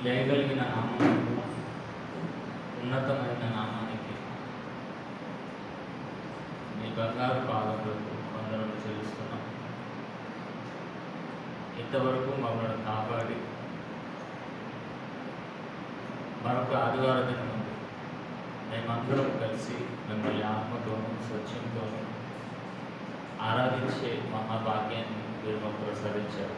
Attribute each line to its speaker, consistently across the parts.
Speaker 1: దయగలిగిన నామానికి, ఉన్నతమైన నామానికి మీ బంగారు పాదములకు వందనలు చెల్లిస్తున్నాం. ఇంతవరకు మమ్మల్ని కాపాడి మరొక ఆదివారం దినముందు మేమందరం కలిసి మిమ్మల్ని ఆత్మతోనూ స్వచ్ఛంతోనూ ఆరాధించే మహాభాగ్యాన్ని మీరు మాకు ప్రసాదించారు.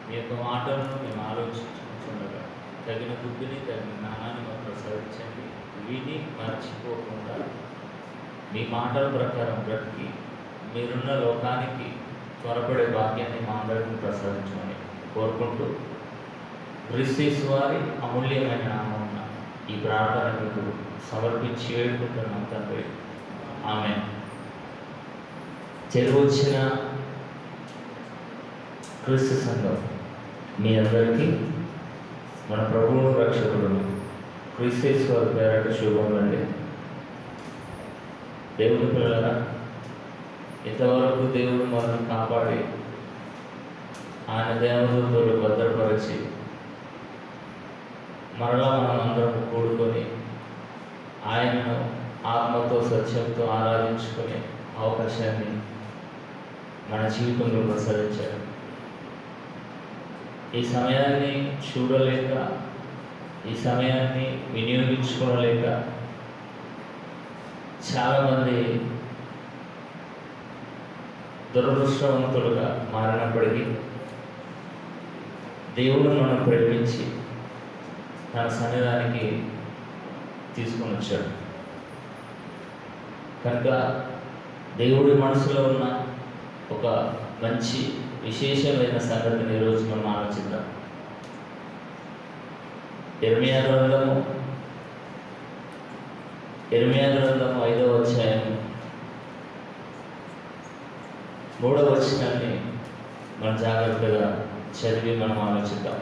Speaker 1: మీ యొక్క మాటలను మేము ఆలోచించుకుంటుండగా తగిన బుద్ధిని, తగిన జ్ఞానాన్ని మాకు ప్రసాదించండి. విని మర్చిపోకుండా మీ మాటల ప్రకారం బ్రతికి మీరున్న లోకానికి త్వరపడే భాగ్యాన్ని మా అందరికీ ప్రసాదించమని కోరుకుంటూ క్రీస్తు వారి అమూల్యమైన నామమున ఈ ప్రార్థన మీకు సమర్పించి వేడుకుంటున్నాం తండ్రి. ఆమేన్. చెరువచ్చిన క్రీస్తు సంఘం మీ అందరికీ మన ప్రభువును రక్షకుడును క్రీస్తు వారి పేరట శుభములండి. దేవుని పిల్లల, ఇంతవరకు దేవుడు మనల్ని కాపాడి ఆయన దేవదూతలు భద్రపరిచి మరలా మనం అందరం కూడుకొని ఆయనను ఆత్మతో సత్యంతో ఆరాధించుకునే అవకాశాన్ని మన జీవితంలో ప్రసాదించారు. ఈ సమయాన్ని చూడలేక, ఈ సమయాన్ని వినియోగించుకోలేక చాలామంది దురదృష్టవంతులుగా మారినప్పటికీ దేవుడు మనం ప్రేమించి తన సన్నిధానికి తీసుకొని వచ్చాడు. కనుక దేవుడి మనసులో ఉన్న ఒక మంచి విశేషమైన సంగతిని ఈరోజు మనం ఆలోచిద్దాం. ఇర్మియా గ్రంథము 5వ అధ్యాయం 3వ వచనాన్ని మనం జాగ్రత్తగా చదివి మనం ఆలోచిద్దాం.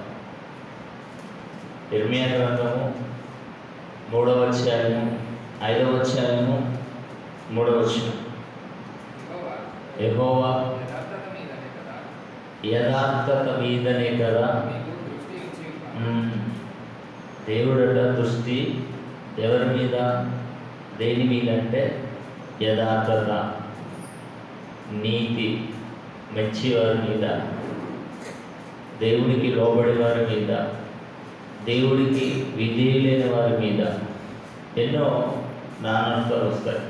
Speaker 1: ఇర్మియా గ్రంథము 3వ అధ్యాయము 5వ అధ్యాయము 3వ వచనం. యెహోవా యథార్థత మీదనే కదా దేవుడట దృష్టి ఎవరి మీద, దేని మీద అంటే యథార్థత, నీతి, మంచివారి మీద, దేవుడికి లోబడి వారి మీద, దేవుడికి విధేయులైన వారి మీద ఎన్నో నానార్థాలు వస్తాయి.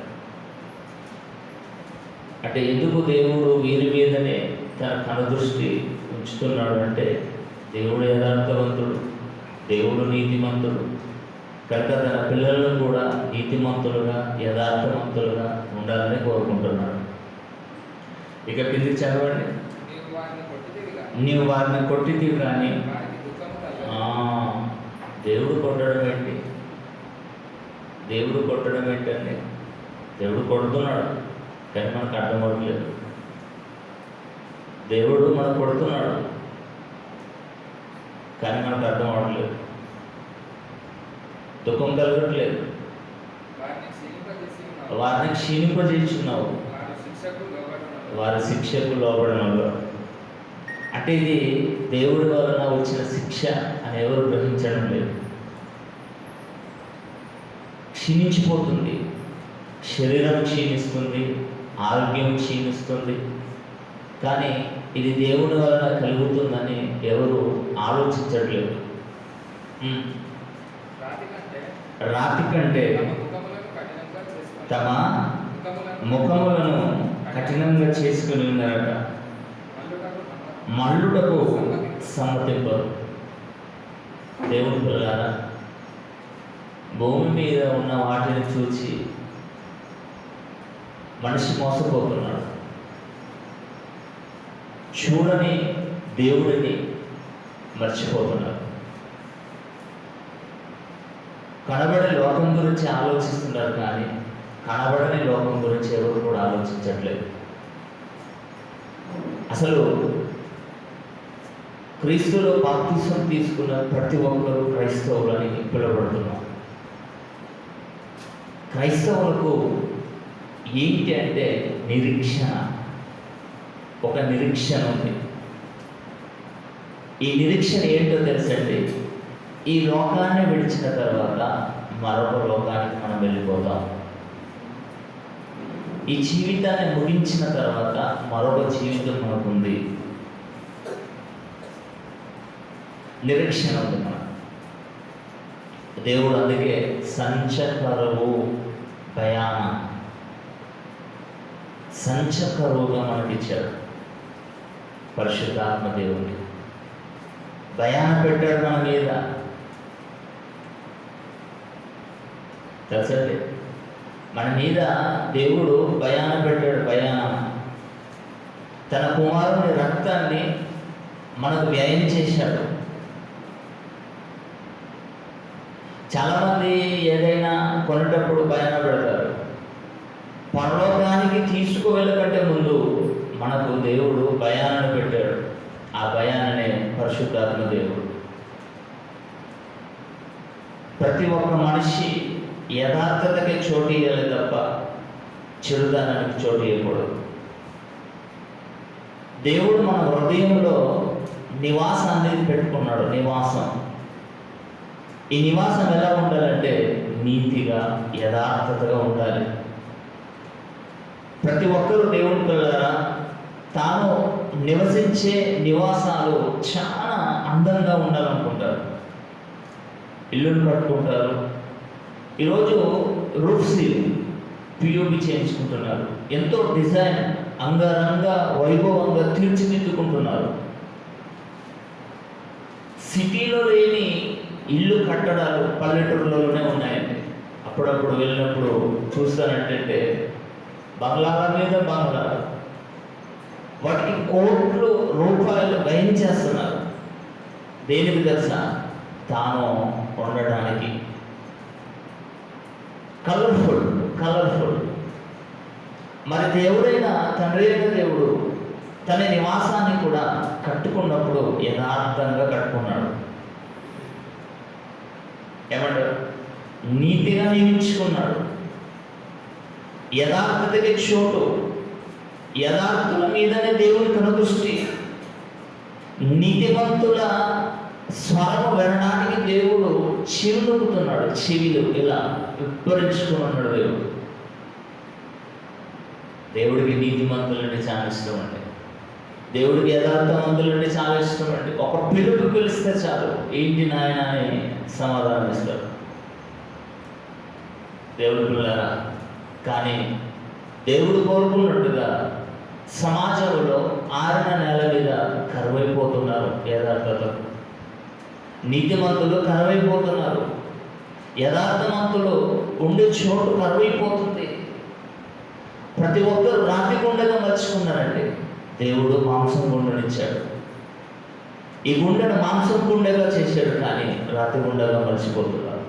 Speaker 1: అంటే ఎందుకు దేవుడు వీరి మీదనే తన కనుదృష్టి ఉంచుతున్నాడు అంటే దేవుడు యథార్థవంతుడు, దేవుడు నీతిమంతుడు. కనుక తన పిల్లలను కూడా నీతిమంతులుగా, యథార్థవంతులుగా ఉండాలని కోరుకుంటున్నాడు. ఇక కింది చదవండి. నీవు వారిని కొట్టితివి కానీ దేవుడు కొట్టడం ఏంటి? దేవుడు కొట్టడం ఏంటండి? దేవుడు కొడుతున్నాడు కానీ మనకు అర్థం అవ్వట్లేదు. దేవుడు మనకు కొడుతున్నాడు కానీ మనకు అర్థం అవ్వట్లేదు, దుఃఖం కలగట్లేదు. వారిని క్షీణింపజేస్తున్నావు, వారి శిక్షకు లోబడడంలో. అంటే ఇది దేవుడి వలన వచ్చిన శిక్ష అని ఎవరు గ్రహించడం లేదు. క్షీణించిపోతుంది, శరీరం క్షీణిస్తుంది, ఆరోగ్యం క్షీణిస్తుంది. కానీ ఇది దేవుడి వలన కలుగుతుందని ఎవరు ఆలోచించట్లేదు. రాతి కంటే తమ ముఖములను కఠినంగా చేసుకుని ఉన్నారట, మల్లుటకు సమ్మతింపరు. దేవుని పిల్లలారా, భూమి మీద ఉన్న వాటిని చూసి మనిషి మోసపోతున్నాడు. చూడని దేవుడిని మర్చిపోతున్నారు. కనబడే లోకం గురించి ఆలోచిస్తున్నారు కానీ కనబడని లోకం గురించి ఎవరు కూడా ఆలోచించట్లేదు. అసలు క్రీస్తులో బాప్తిసం తీసుకున్న ప్రతి ఒక్కరూ క్రైస్తవులని పిలువబడుతున్నారు. క్రైస్తవులకు ఏంటి అంటే నిరీక్షణ, ఒక నిరీక్షణ ఉంది. ఈ నిరీక్షణ ఏంటో తెలుసండి, ఈ లోకాన్ని విడిచిన తర్వాత మరొక లోకానికి మనం వెళ్ళిపోతాం. ఈ జీవితాన్ని ముగించిన తర్వాత మరొక జీవితం మనకుంది. నిరీక్షణ ఉంది మనకు. దేవుడు అందుకే సంచకరువు భయాన సంచకరువుగా మనకిచ్చాడు. పరిశుద్ధాత్మ దేవుడిని భయాన పెట్టాడు మన మీద. తెలుసండి, మన మీద దేవుడు భయాన పెట్టాడు. భయాన తన కుమారుని రక్తాన్ని మనకు వ్యయం చేశాడు. చాలామంది ఏదైనా కొనేటప్పుడు భయాన పెడతారు. పరలోకానికి తీసుకువెళ్ళకంటే ముందు మనకు దేవుడు భయాన్ని పెట్టాడు. ఆ భయాననే పరిశుద్ధాత్మ దేవుడు. ప్రతి ఒక్క మనిషి యథార్థతకి చోటు ఇవ్వాలి తప్ప చెడుదనానికి చోటు ఇవ్వకూడదు. దేవుడు మన హృదయంలో నివాసాన్ని పెట్టుకున్నాడు. నివాసం. ఈ నివాసం ఎలా ఉండాలంటే నీతిగా యథార్థతగా ఉండాలి. ప్రతి ఒక్కరూ దేవుని పిల్లరా తాను నివసించే నివాసాలు చాలా అందంగా ఉండాలనుకుంటారు. ఇల్లును కట్టుకుంటారు. ఈరోజు రూఫ్ సీలింగ్ పిఓపి చేయించుకుంటున్నారు. ఎంతో డిజైన్ అంగరంగ వైభవంగా తీర్చిదిద్దుకుంటున్నారు. సిటీలో లేని ఇల్లు కట్టడాలు పల్లెటూరులోనే ఉన్నాయండి. అప్పుడప్పుడు వెళ్ళినప్పుడు చూస్తానంటే బంగ్లాల మీద బంగ్లాలు, వాటికి కోట్లు రూపాయలు వ్యయం చేస్తున్నారు. దేనికి తెలుసా? తాను ఉండడానికి. కలర్ఫుల్. మరి దేవుడైన తండ్రి అయిన దేవుడు తన నివాసాన్ని కూడా కట్టుకున్నప్పుడు యథార్థంగా కట్టుకున్నాడు. ఏమంటారు? నీతిగా నియమించుకున్నాడు. యథార్థతకి చోటు. యథార్థుల మీదనే దేవుని కనుదృష్టి. నీతిమంతుల స్వరం వినడానికి దేవుడు చెవులుపుతున్నాడు. చెవిలు ఇలా విప్పరించుకుని ఉన్నాడు దేవుడు. దేవుడికి నీతిమంతులంటే చాలా ఇష్టం అండి. దేవుడికి యథార్థవంతులంటే చాలా ఇష్టం అండి. ఒక పిలుపు పిలిస్తే చాలు, ఏంటి నాయన అని సమాధానం ఇస్తారు దేవుడి పిల్లరా. కానీ దేవుడు కోరుకున్నట్టుగా సమాజంలో ఆరిన నేల మీద కరువైపోతున్నారు. యథార్థతకు నీతిమంతులు కరువైపోతున్నారు. యథార్థవంతులు ఉండే చోటు కరువైపోతుంది. ప్రతి ఒక్కరు రాతి గుండెగా మలుచుకున్నారండి. దేవుడు మాంసం గుండెనిచ్చాడు. ఈ గుండెను మాంసం గుండెగా చేశాడు, కానీ రాతి గుండెగా మలిచిపోతున్నారు.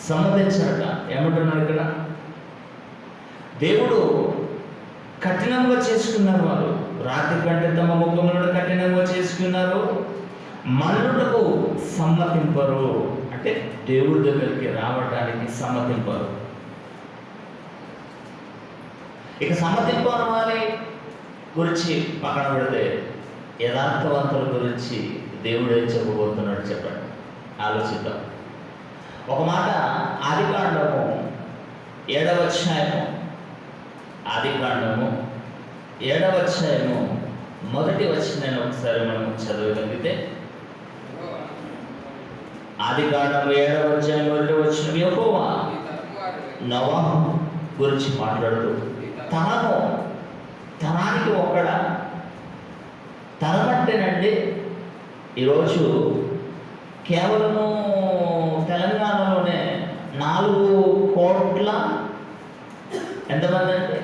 Speaker 1: సమ్మతించారట. ఏమంటున్నారు ఇక్కడ? దేవుడు కఠినంగా చేసుకున్నారు. వారు రాతి కంటే తమ ముఖములను కఠినంగా చేసుకున్నారు. మనులకు సమ్మతింపరు. అంటే దేవుడి దగ్గరికి రావడానికి సమ్మతింపరు. ఇక సమ్మతింపరు వారి గురించి పక్కన పెడితే యథార్థవంతుల గురించి దేవుడు ఏం చెప్పబోతున్నాడు చెప్పండి, ఆలోచిద్దాం. ఒక మాట ఆదికాండము 7వ అధ్యాయము, ఆదికాండము 7వ అధ్యాయము 1వ వచనాన్ని ఒకసారి మనం చదవగలిగితే, ఆదికాండము 7వ అధ్యాయం 1వ వచనం, యెహోవా నోవహు గురించి మాట్లాడుతూ తరానికి ఒక్కడ తరమంటేనండి. ఈరోజు కేవలము తెలంగాణలోనే 4 కోట్ల ఎంతమంది అంటే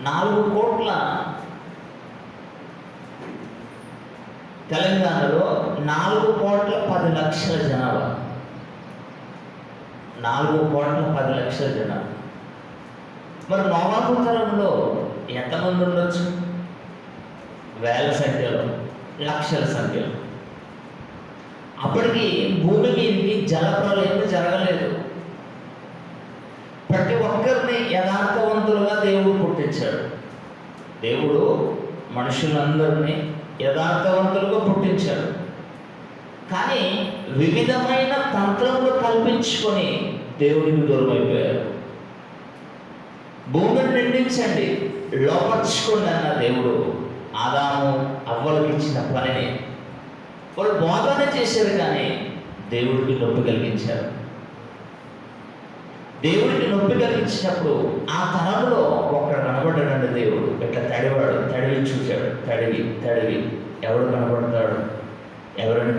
Speaker 1: 4 కోట్ల తెలంగాణలో 4,10,00,000 జనాభా. 4,10,00,000 జనాభా. మరి నోవాహు తరంలో ఎంతమంది ఉండొచ్చు? వేల సంఖ్యలో, లక్షల సంఖ్యలో. అప్పటికి భూమి మీదకి జలప్రలయం జరగలేదు. ప్రతి ఒక్కరిని యథార్థవంతులుగా దేవుడు పుట్టించాడు. దేవుడు మనుషులందరినీ యథార్థవంతులుగా పుట్టించాడు. కానీ వివిధమైన తంత్రములు కల్పించుకొని దేవుడికి దూరం అయిపోయారు. భూమిని నిండించండి, లోపర్చుకోండి అన్న దేవుడు ఆదాము అవ్వలకు ఇచ్చిన పనిని వాళ్ళు బోధన చేశారు, కానీ దేవుడికి నొప్పి కలిగించారు. దేవుడికి నొప్పి కలిగించినప్పుడు ఆ తరంలో ఒక్కడ కనబడ్డాడండి దేవుడు. ఇట్లా తడివి చూశాడు. తడివి ఎవడు కనబడతాడు? ఎవరైనా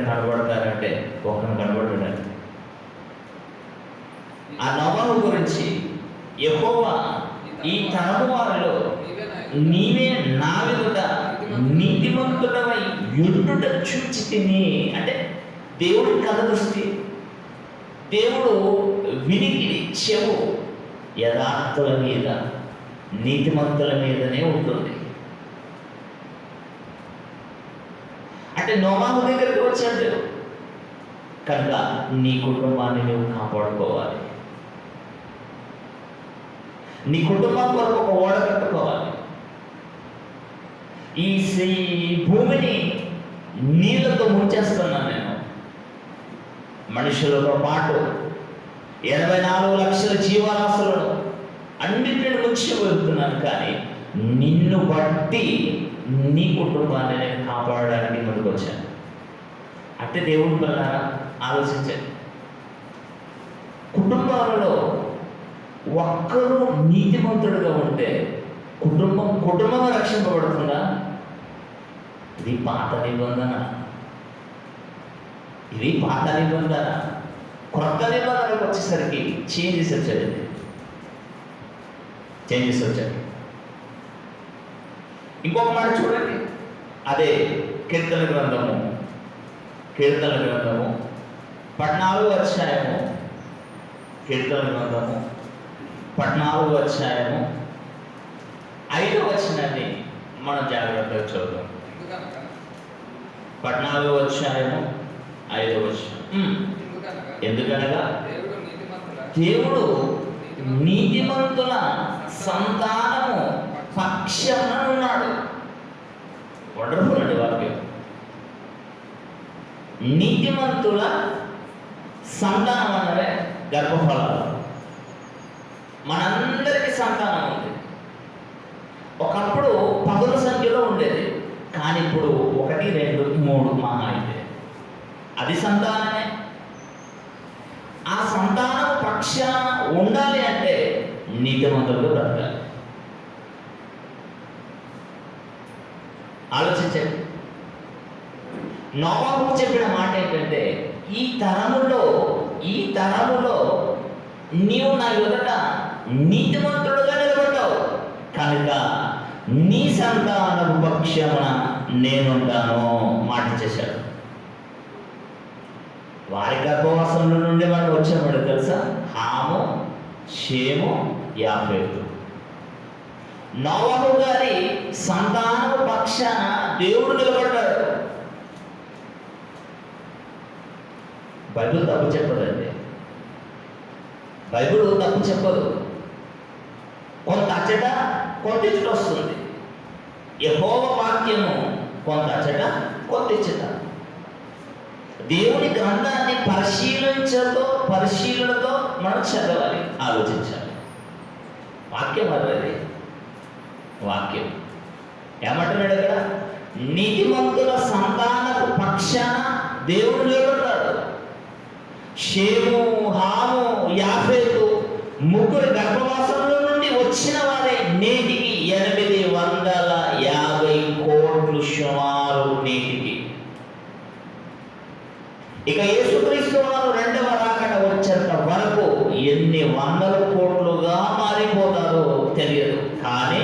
Speaker 1: కనబడతారంటే ఒకరిని కనబడ్డాడు. ఆ నోవహు గురించి యెహోవా ఈ తరము వారిలో నీవే నా ఎదుట నీతిమంతుడవై యుండుట చూచి తిని, అంటే దేవుడి కథ దృష్టి, దేవుడు వినికిడి చెవు యథార్థుల మీద నీతిమంతుల మీదనే ఉంటుంది. అంటే నోవహు దగ్గరికి వచ్చాడు. కనుక నీ కుటుంబాన్ని నువ్వు కాపాడుకోవాలి, నీ కుటుంబం కొరకు ఒక ఓడ కట్టుకోవాలి. ఈ భూమిని నీళ్ళతో ముంచేస్తున్నాను నేను, మనుషులతో పాటు 84 లక్షల జీవరాశులను అన్నింటిని ముంచి వెళ్తున్నాను. కానీ నిన్ను బట్టి నీ కుటుంబాన్ని నేను కాపాడడానికి ముందుకు వచ్చాను. అంటే దేవుడి వల్ల ఆలోచించండి. కుటుంబాలలో ఒక్కరూ నీతిమంతుడుగా ఉంటే కుటుంబం రక్షింపబడుతుందా? ఇది పాత నిబంధన. క్రొత్త నిబంధనకు వచ్చేసరికి చేంజెస్ వచ్చాయి. ఇంకొక మాట చూడండి, అదే కీర్తన గ్రంథము 14వ అధ్యాయము, కీర్తన గ్రంథము 14వ అధ్యాయము 5వ వచనాన్ని మనం జాగ్రత్తగా చూద్దాం. 14వ అధ్యాయము 5వ వచనం. ఎందుకనగా దేవుడు నీతిమంతుల సంతానము పక్షమున ఉన్నాడు. వండర్ఫుల్ అండి వాక్యం. నీతిమంతుల సంతానం అన్నదే గర్భఫలాలు. మనందరికీ సంతానం ఉంది. ఒకప్పుడు పదుల సంఖ్యలో ఉండేది, కానీ ఇప్పుడు 1, 2, 3 మహా అయితే అది సంతానమే. ఆ సంతానం పక్షాన ఉండాలి అంటే నీతిమంతులుగా బ్రతకాలి. ఆలోచించండి. నోవహు చెప్పిన మాట ఏంటంటే, ఈ తరములో నీవు నా ఎదుట నీతిమంతుడుగా నిలబడ్డావు కనుక నీ సంతానపు పక్షమున నేనుంటాను మాట చేశాడు. వారి గర్భవాసంలో నుండి వాడు వచ్చాడు తెలుసా? హాము, షేము, యాఫేతు. నోవహు గారి సంతానపు పక్షాన దేవుడు నిలబడ్డాడు. బైబిల్ తప్పు చెప్పదండి. బైబిల్ తప్పు చెప్పదు. కొంత అచ్చట, కొంత ఇచ్చట వస్తుంది. యెహోవా వాక్యము కొంత అచ్చట, కొంత ఇచ్చట. దేవుని గ్రంథాన్ని పరిశీలనతో మనం చదవాలి, ఆలోచించాలి. వాక్యం అన్నది వాక్యం ఏమంటున్నాడు అక్కడ? నీతిమంతుల సంతానపు పక్షాన దేవుడు నిలబడతాడు. షేము, హాము, యాఫేతు ముగ్గురు గర్భవాసంలో నుండి వచ్చిన వారే నేటికి 850 కోట్లు సుమారు నేటికి. ఇక యేసుక్రీస్తు వారు 2వ రాకడ వచ్చేంత వరకు ఎన్ని 100 కోట్లుగా మారిపోతారో తెలియదు. కానీ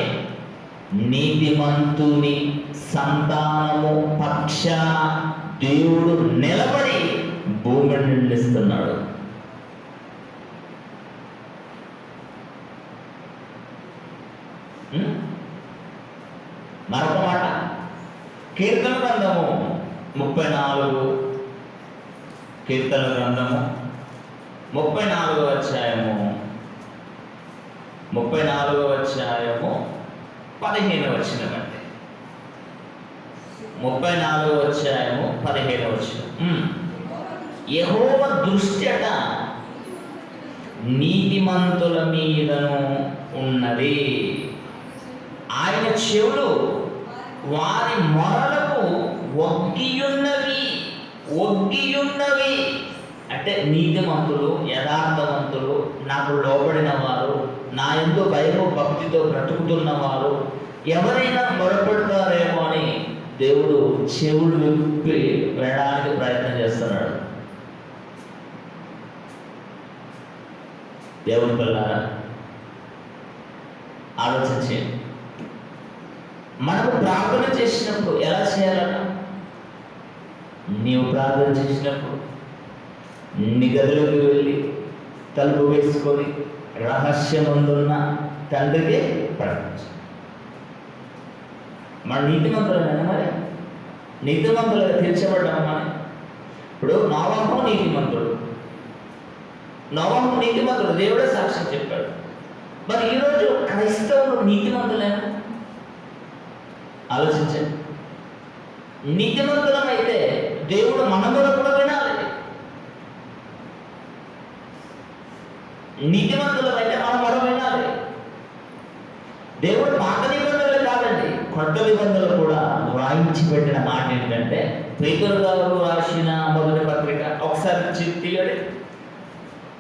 Speaker 1: నీతిమంతుని సంతానము పక్షాన దేవుడు నిలబడి భూమిని నిండిస్తున్నాడు. మరొక మాట, కీర్తన గ్రంథము 34వ అధ్యాయము 15వ వచనం అండి. 34వ అధ్యాయము 15వ వచనం. యెహోవా దృష్టి అట నీతిమంతుల మీదను ఉన్నది, ఆయన చెవులు వారి మొరలకు ఒగ్గియున్నవి. అంటే నీతిమంతులు, యథార్థవంతులు, నాకు లోబడిన వారు, నా యందు భయము భక్తితో బ్రతుకుతున్న వారు ఎవరైనా మొరపెడతారేమో అని దేవుడు చెవులు విప్పి వినడానికి ప్రయత్నం చేస్తున్నాడు. దేవుని పిల్లారా, ఆలోచించేయండి. మనము ప్రార్థన చేసినప్పుడు ఎలా చేయాలన్నా, నీవు ప్రార్థన చేసినప్పుడు నీ గదిలోకి వెళ్ళి తలుపు వేసుకొని రహస్యమందున్న తండ్రికి ప్రార్థించు. మన నీతిమంతులైనా మరి నీతిమంతులుగా తీర్చబడ్డాము. మరి ఇప్పుడు నోవహు నీతిమంతుడు, దేవుడే సాక్ష్యం చెప్పాడు. మరి ఈరోజు క్రైస్తవులు నీతిమంతులేనా? ఆలోచించండి. నీతిమంతులమైతే దేవుడు మనములో కూడా వినాలి. నీతిమంతులమైతే మనం మొర వినాలి. దేవుడు పాత నిబంధనలు కాదండి, కొత్త నిబంధనలు కూడా వ్రాయించి పెట్టిన మాట ఏంటంటే, పేతురు గారు రాసిన మొదటి పత్రిక ఒకసారి తీయడి.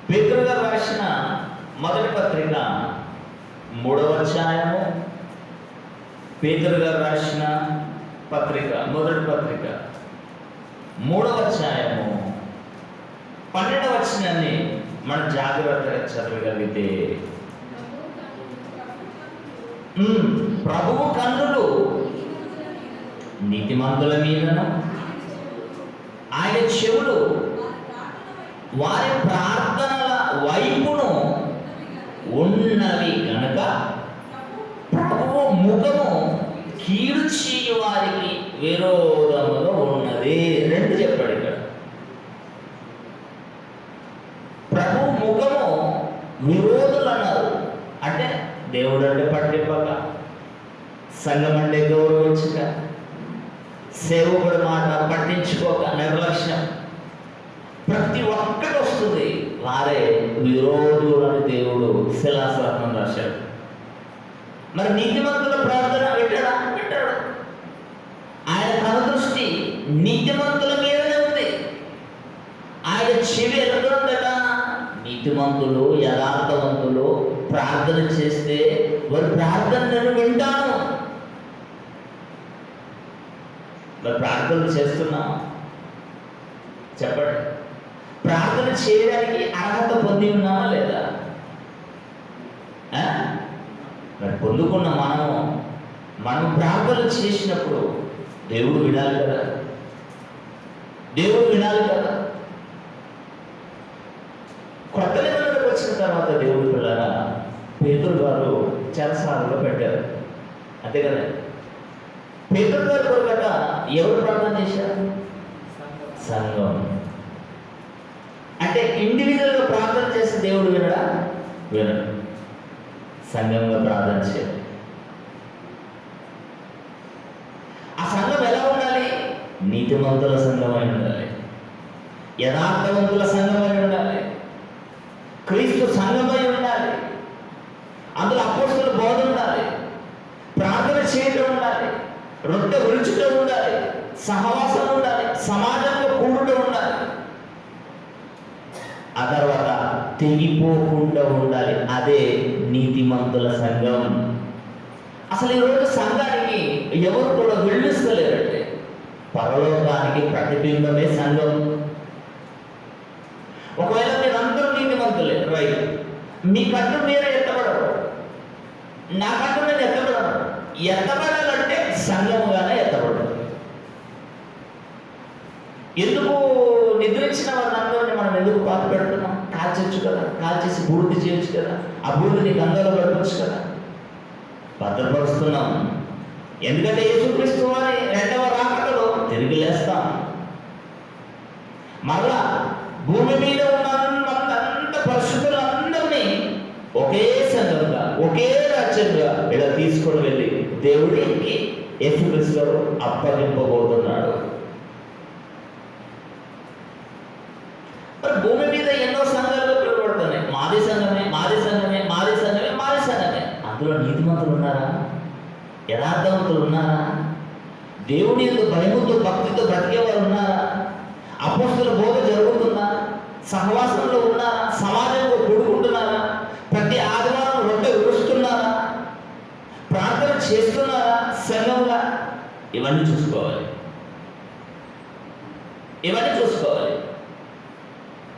Speaker 1: పేతురు గారు రాసిన మొదటి పత్రిక 3వ అధ్యాయము, పేతురు గారు రాసిన పత్రిక మొదటి పత్రిక 3వ అధ్యాయము 12వ వచనాన్ని మనం జాగ్రత్తగా చదవగలిగితే, ప్రభువు కన్నులు నీతిమంతుల మీదను, ఆయన చెవులు వారి ప్రార్థనల వైపును ఉన్నవి కనుక ప్రభువు ముఖము కీడు చేయు వారికి విరోధముగా ఉన్నది. 2 చెప్పాడు ఇక్కడ. ప్రభు ముఖము విరోధులు అన్నారు. అంటే దేవుడు అంటే పట్టింపక, సంఘం అంటే గౌరవించక, సేవకుడు మాట పట్టించుకోక, నిర్లక్ష్యం, ప్రతి ఒక్కటి వస్తుంది. వారే విరోధులని దేవుడు శిలాశాసనం రాశాడు. మరి నీతిమంతుల ప్రార్థన పెట్టాడా? పెట్టాడు. ఆయన కనుదృష్టి నీతిమంతుల మీదనే ఉంది. ఆయన చెవి ఎదుగుతుందట. నీతిమంతులు, యథార్థవంతులు ప్రార్థన చేస్తే వారి ప్రార్థన నేను వింటాను. మరి ప్రార్థన చేస్తున్నాం చెప్పండి. ప్రార్థన చేయడానికి అర్హత పొంది ఉన్నామా లేదా? మరి పొందుకున్న మనం ప్రార్థన చేసినప్పుడు దేవుడు వినాలి కదా. కొత్త నిబంధనకు వచ్చిన తర్వాత దేవుడు పిల్లరా పేతురు గారు చెరసాలలో పెట్టారు. అంతే కదా. పేతురు గారు కొరకట ఎవరు ప్రార్థన చేశారు? సంఘం. అంటే ఇండివిజువల్గా ప్రార్థన చేస్తే దేవుడు వినడా? వినడు. సంఘంగా ప్రార్థన చేయాలి. ఆ సంఘం ఎలా ఉండాలి? నీతిమంతుల సంఘమై ఉండాలి, యథార్థవంతుల సంఘమై ఉండాలి, క్రీస్తు సంఘమై ఉండాలి. అందులో అపోస్తలుల బోధ ఉండాలి, ప్రార్థన చేయడం ఉండాలి, రొట్టె విరుచుటం ఉండాలి, సహవాసం ఉండాలి, సమాజంలో కూడటం ఉండాలి. ఆ తర్వాత తెగిపోకుండా ఉండాలి. అదే నీతిమంతుల సంఘం. అసలు ఈరోజు సంఘానికి ఎవరు కూడా వెళ్ళిస్తలేరంటే, పరలోకానికి ప్రతిబింబమే సంఘం. ఒకవేళ మీరందరూ నీతిమంతులే, రైట్, మీ కట్టు మీరే ఎత్తబడరు, నా కట్టు నేను ఎత్తబడను. ఎత్తబడాలంటే సంఘముగానే ఎత్తబడదు. ఎందుకు నిద్రించిన వాళ్ళందరినీ మనం ఎందుకు పాత పెడుతున్నాం? కాల్చొచ్చు కదా, కాల్చేసి బూడిద చేయొచ్చు కదా, ఆ బూడిదని గంగలో పడవచ్చు కదా. భద్రపరుస్తున్నాం. ఎందుకంటే యేసుక్రీస్తు వారి 2వ రాకడలో తిరిగి లేస్తాం. మరలా భూమి మీద ఉన్న అంత పరిశుద్ధులందరినీ ఒకే సంఘంగా ఒకే రాజ్యంగా ఇలా తీసుకొని వెళ్ళి దేవుడికి యేసుక్రీస్తు గారు అప్పగింపబోతున్నాడు. మరి భూమి మీద ఎన్నో సంఘాలు పిలువబడుతున్నాయి. మాది సంఘమే, మాది సంఘమే, మాది సంఘమే, మాది సంఘమే. అందులో నీతిమంతులు ఉన్నారా? యథార్థవంతులు ఉన్నారా? దేవుని యందు భయముతో భక్తితో బ్రతికేవారు ఉన్నారా? అపోస్తలుల బోధ జరుగుతుందా? సహవాసంలో ఉన్నారా? సమాజంలో కూడుకుంటున్నారా? ప్రతి ఆదివారం రొట్టె విరుస్తున్నారా? ప్రార్థన చేస్తున్నారా సంఘంగా? ఇవన్నీ చూసుకోవాలి.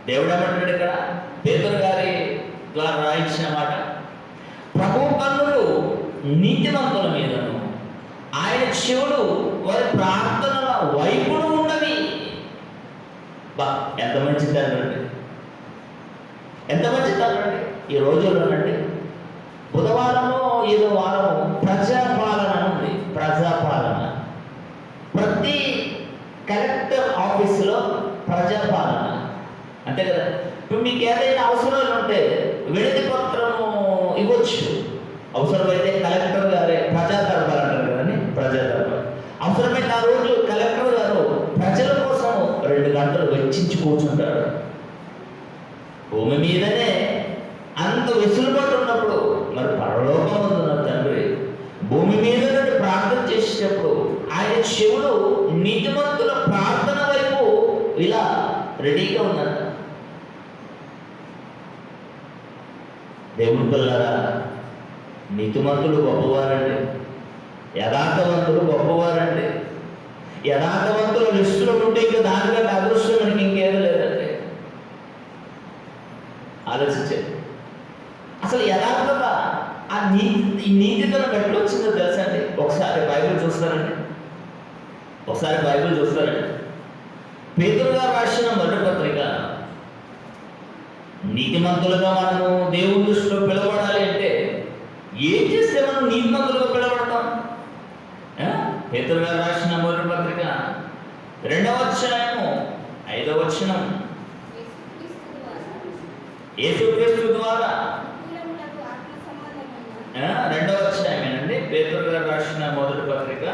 Speaker 1: దేవుడు ఏమంటున్నాడు ఇక్కడ? పేతురు గారి ద్వారా రాయించిన మాట, ప్రభు కన్నులు నీతిమంతుల మీదను ఆయన చెవులు వారి ప్రార్థనల వైపును ఉన్నవి. ఎంత మంచి తండ్రి, ఎంత మంచి తండ్రి. ఈ రోజుల్లోనండి బుధవారము ఏదో వారము ప్రజాపాలన ఉంది. ప్రజాపాలన ప్రతి కలెక్టర్ ఆఫీసులో ప్రజాపాలన అంతే కదా. ఇప్పుడు మీకు ఏదైనా అవసరాలు ఉంటే వినతి పత్రము ఇవ్వచ్చు. అవసరమైతే కలెక్టర్ గారే ప్రజా దర్బార్ అంటారు కదండి, ప్రజా దర్బార్. అవసరమైతే ఆ రోజు కలెక్టర్ గారు ప్రజల కోసం 2 గంటలు వెచ్చించి కూర్చుంటాడు. భూమి మీదనే అంత వెసులుబాటు ఉన్నప్పుడు మరి పరలోకం ఉన్న తండ్రి భూమి మీద నుండి ప్రార్థన చేసేటప్పుడు ఆయన చెవులు నీతిమంతుల ప్రార్థన వైపు ఇలా రెడీగా ఉన్నాడు. దేవుని పిల్లలారా, నీతిమంతులు గొప్పవారండి, యథార్థవంతులు గొప్పవారండి. యథార్థవంతుల లిస్టులో ఉంటే ఇంకా దానికంటే అదృష్టం మనకి ఇంకేదో లేదండి. ఆలోచించండి. అసలు యథార్థత ఆ నీతితనం ఎట్లా వచ్చిందో తెలుసా అండి? ఒకసారి బైబిల్ చూస్తారండి. పేతురు గారు రాసిన మొదటి పత్రిక. నీతిమంతులుగా మనము దేవుని దృష్టిలో పిలవడాలి అంటే ఏం చేస్తే మనం నీతిమంతులుగా పిలవడతాం? పేతురు గారు రాసిన మొదటి పత్రిక 2వ అధ్యాయము 5వ వచనం, యేసుక్రీస్తు ద్వారా 2వ అధ్యాయమేనండి. పేతురు గారు రాసిన మొదటి పత్రిక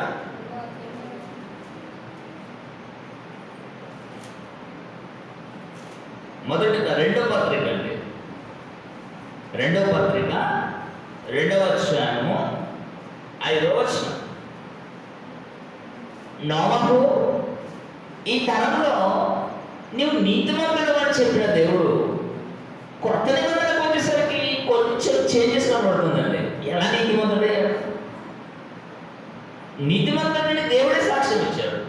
Speaker 1: 2వ పత్రిక అండి. 2వ పత్రిక 2వ అధ్యాయము 5వ వచనం. నోవహు, ఈ తరంలో నీవు నీతిమంతుడు అని చెప్పిన దేవుడు కొత్త నిబంధనకు వచ్చేసరికి కొంచెం చేంజెస్ కనబడుతుందండి. ఎలా నీతిమంతుడే? నీతిమంతుడిని దేవుడే సాక్ష్యం ఇచ్చాడు.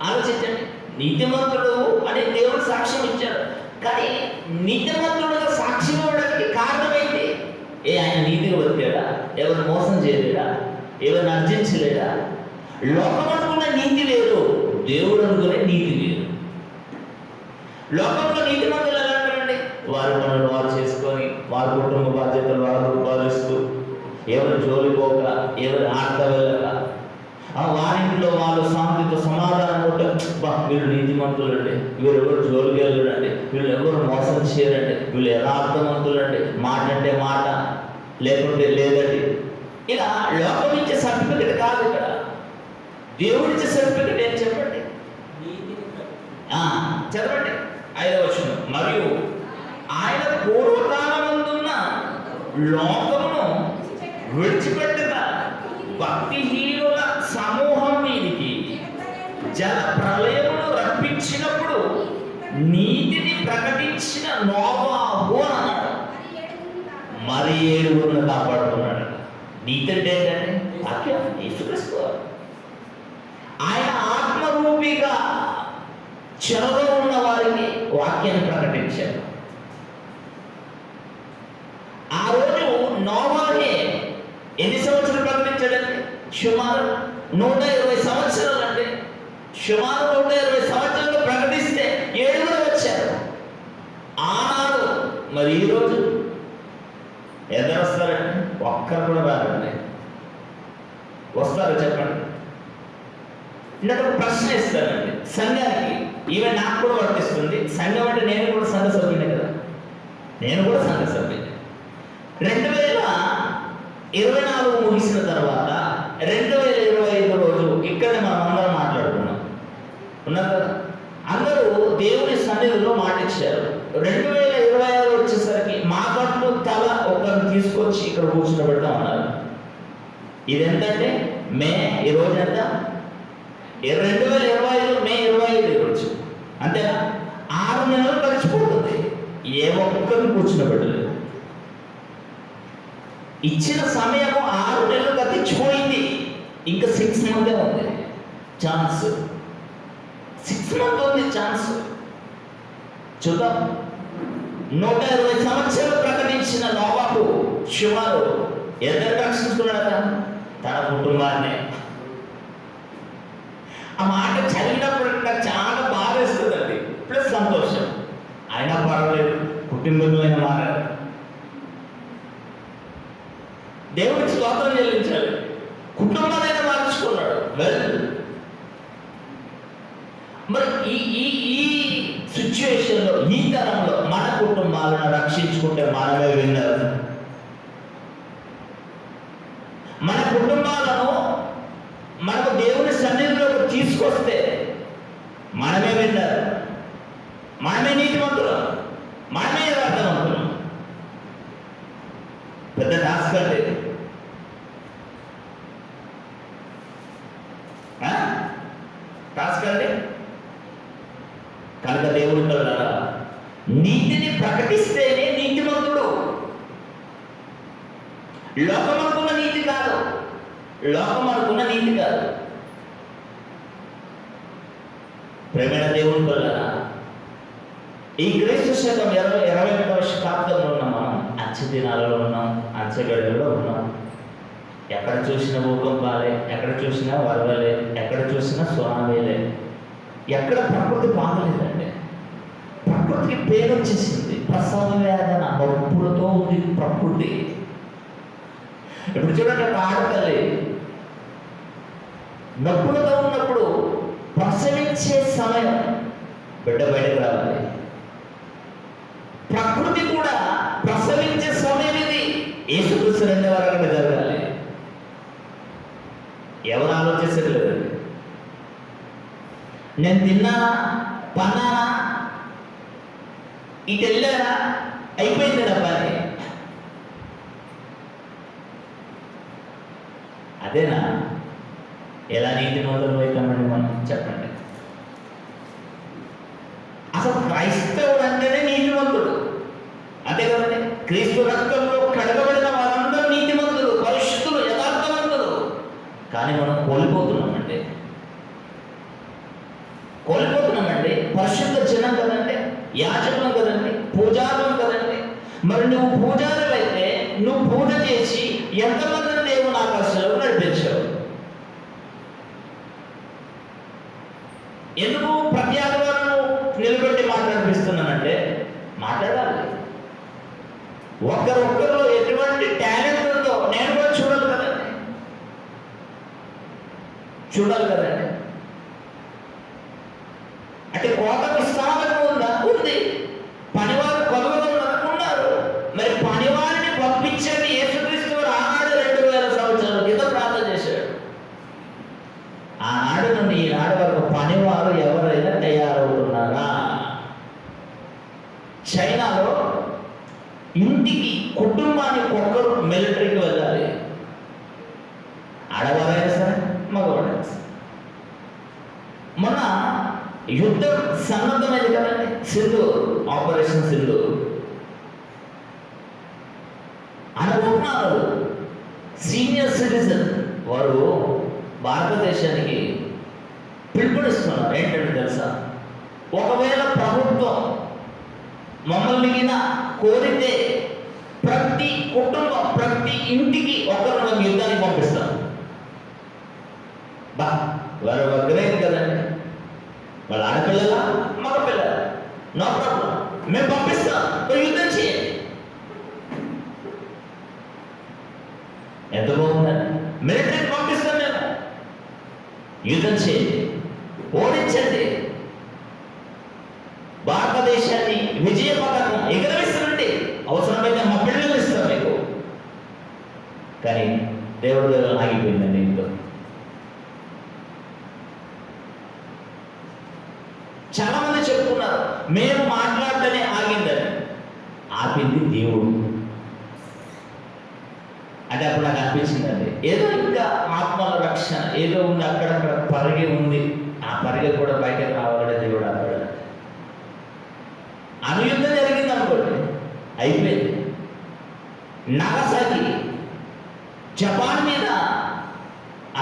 Speaker 1: ఆలోచించండి. నీతిమంతుడు అని దేవుడు సాక్ష్యం ఇచ్చాడు. కానీ నీతిమంతుడుగా సాక్ష్యం ఇవ్వడానికి కారణం ఏంటి? ఆయన నీతిగా బతికాడా? ఎవరు మోసం చేయలేడా? ఎవరిని అర్జించలేడా? లోకం అనుకున్న నీతి వేరు, దేవుడు అనుకునే నీతి వేరు. లోకంలో నీతిమంతులు ఎలా అంటారండి? వారి పనులు వారు చేసుకొని వారి కుటుంబ బాధ్యతలు వారు పాలిస్తూ ఎవరు జోలిపోక ఎవరు ఆడత వెళ్ళక వారింట్లో వాళ్ళు శాంతితో సమాధానం ఉంటే వీళ్ళు నీతిమంతులండి, వీళ్ళు ఎవరు జోలికి వెళ్ళడండి, వీళ్ళు ఎవరు మోసం చేయరండి, వీళ్ళు యథార్థవంతులండి, మాట అంటే మాట లేకుంటే లేదండి. ఇలా లోకం ఇచ్చే సర్టిఫికెట్ కాదు ఇక్కడ. దేవుడిచ్చే సర్టిఫికెట్ ఏం చెప్పండి? చదవండి 5వ వచనం. మరియు ఆయన పూర్వకాలమందున్న లోకమును విడిచిపెట్టక భక్తిహీనుల సమూహం మీదికి జల ప్రళయమును రప్పించినప్పుడు నీతిని ప్రకటించిన నోవహు అన్నాడు. మరి 7 కాపాడుతున్నాడు. నీతి అంటే ఏంటంటే వాక్యం, యేసుక్రీస్తు. ఆయన ఆత్మరూపిగా చెరలో ఉన్న వారికి వాక్యాన్ని ప్రకటించాడు. ఆ రోజు నోవాహే ఎన్ని సంవత్సరాలు ప్రకటించాడండి? సుమారు 120 సంవత్సరాలు అంటే సుమారు 120 సంవత్సరాలు ప్రకటిస్తే 7 వచ్చారు ఆనాడు. మరి ఈరోజు ఎదురు వస్తారండి? ఒక్కరు కూడా రారండి. వస్తారు చెప్పండి. ఇందాక ఒక ప్రశ్న ఇస్తానండి సంఘానికి. ఈవెన్ నాకు కూడా వర్తిస్తుంది. సంఘం అంటే నేను కూడా సంఘ సభ్యునే కదా, నేను కూడా సంఘ సభ్యునే. 2024 ముగిసిన తర్వాత 2025 రోజు ఇక్కడే మనం అందరం మాట్లాడుకున్నాం. ఉన్నారు కదా, అందరూ దేవుని సన్నిధిలో మాటిచ్చారు. 2026 వచ్చేసరికి మా పట్టు తల ఒకరిని తీసుకొచ్చి ఇక్కడ కూర్చుండబెడతాం అన్నారు. ఇది ఎంతంటే మే, ఈ రోజు ఎంత? 2025 మే 25 రోజు. అంతేనా? 6 నెలలు గడిచిపోతుంది, ఏ ఒక్కరిని కూర్చుండబెట్టలేదు. ఇచ్చిన సమయము 6 నెలలు గతించిపోయింది, ఇంకా 6 మందే ఉంది ఛాన్స్. 6 మంత్ ఉంది ఛాన్స్. చూద్దాం. 120 సంవత్సరాలు ప్రకటించిన నోవాహు సుమారు ఎందరు రక్షించుకున్నాడట? తన కుటుంబాన్ని. ఆ మాట చదివినప్పుడు నాకు చాలా బాధ వేస్తుందండి, ప్లస్ సంతోషం. అయినా పర్వాలేదు, కుటుంబంలో అయినా మారారు. దేవుడికి స్తోత్రం చెల్లించాలి. కుటుంబాలైనా మార్చుకున్నాడు. మరి ఈ ఈ ఈ సిచ్యువేషన్లో, ఈ తరంలో మన కుటుంబాలను రక్షించుకుంటే మనమే విన్నారు. మన కుటుంబాలను మనకు దేవుని సన్నిధిలోకి తీసుకొస్తే మనమే విన్నారు, మనమే నీతిమంతులు, మనమే యథార్థవంతులు. పెద్ద టాస్క్ అండి. టాస్క్ అండి. కనుక దేవుడు నీతిని ప్రకటిస్తేనే నీతిమంతుడు. లోకమనుకున్న నీతి కాదు, లోకమనుకున్న నీతి కాదు. ప్రేమైన దేవుని వల్ల ఈ క్రీస్తు శకం 21వ శతాబ్దంలో ఉన్నాం. మనం అంచె దినాలలో ఉన్నాం, అంచె గడువులో ఉన్నాం. ఎక్కడ చూసినా భూకంపాలే, ఎక్కడ చూసినా వరదలే, ఎక్కడ చూసినా సునామీలే. ఎక్కడ ప్రకృతి బాగలేదండి. ప్రకృతికి పేరు వచ్చేసింది, ప్రసవ వేదన, నొప్పులతో ఉంది ప్రకృతి. ఇప్పుడు చూడండి, ఒక ఆడతల్లి నొప్పులతో ఉన్నప్పుడు ప్రసవించే సమయం, బిడ్డ బయటకు రావాలి. ప్రకృతి కూడా ప్రసవించే సమయం ఇది. యేసుక్రీస్తు 2వ రాకడ జరగాలి. ఎవరు ఆలోచించలేదు. నేను తిన్నానా, పన్నానా, ఇటు వెళ్ళానా, అయిపోయింది నా పని. అదేనా? ఎలా నీతి మొదలు అవుతామండి మనం? చెప్పండి. అసలు క్రైస్తవుడు అంటేనే నీతిమంతుడు, అంతే కదండి. క్రీస్తు రక్తంలో కడగబడిన వారందరూ నీతిమంతులు, పరిశుద్ధులు, యథార్థవంతులు. కానీ మనం కోల్పోతున్నామండి. పరిశుద్ధ జనం కదండి, యాజకులం కదండి, పూజారులం కదండి. మరి నువ్వు పూజారులు అయితే నువ్వు పూజ చేసి ఎంతమందిని దేవుని ఆకర్షణలో నడిపించావు? ఎందుకు ప్రతి ఆదివారం నిలబెట్టి మాట్లాడిపిస్తున్నానంటే, మాట్లాడాలి. ఒక్కరొక్కరిలో ఎటువంటి టాలెంట్ ఉందో నేను కూడా చూడాలి కదండి, అంటే కోత విస్తారంగా ఉందా? ఉంది. పనివారు కొలువుగా ఉన్నారు. మరి పనివారిని పంపించండి. యేసుక్రీస్తు ఆనాడు 2000 సంవత్సరాల క్రితం ప్రార్థన చేశాడు. ఆనాడు నుండి ఈనాడు వరకు పనివారు ఎవరైనా తయారవుతున్నారా? చైనాలో ఇంటికి, కుటుంబానికి ఒక్కరు మిలిటరీకి వెళ్ళాలి. ఆడవారైనా సరే, మగవారైనా సరే. మొన్న యుద్ధం సన్నద్ధమైంది కదండి, సింధు, ఆపరేషన్ సింధు. అనుకుంటున్నారు సీనియర్ సిటిజన్ వారు భారతదేశానికి పిలుపునిస్తున్నారు. ఏంటంటే తెలుసా, ఒకవేళ ప్రభుత్వం మమ్మల్ని కోరితే ప్రతి కుటుంబం, ప్రతి ఇంటికి ఒకరు మనం యుద్ధానికి పంపిస్తాం. వారు గ్రేట్ కదండి. వాళ్ళ ఆడపిల్లల, మగ పిల్లల, నో ప్రాబ్లం, మేము పంపిస్తాం, యుద్ధం చేయండి. ఎంత బాగుందండి. మిలిటరీకి పంపిస్తాం, మేము యుద్ధం చేయండి, ఓడించండి, భారతదేశాన్ని విజయ పథకం ఎగరవిస్తానండి, అవసరమైతే మా పిల్లలు ఇస్తాం మీకు. కానీ దేవుడు ఆగిపోయిందండి ఇంట్లో. చాలా మంది చెప్పుకున్నారు మేము మాట్లాడటనే ఆగిందని. ఆపింది దేవుడు. అంటే అప్పుడు నాకు అనిపించిందండి, ఏదో ఇంకా ఆత్మల రక్షణ ఏదో ఉంది, అక్కడక్కడ పరిగె ఉంది. ఆ పరిగె కూడా బయటకు రావాలంటే దేవుడు ఆపాడు. అనుయుద్ధం జరిగింది అనుకోండి, అయిపోయింది. నాగసాకి జపాన్ మీద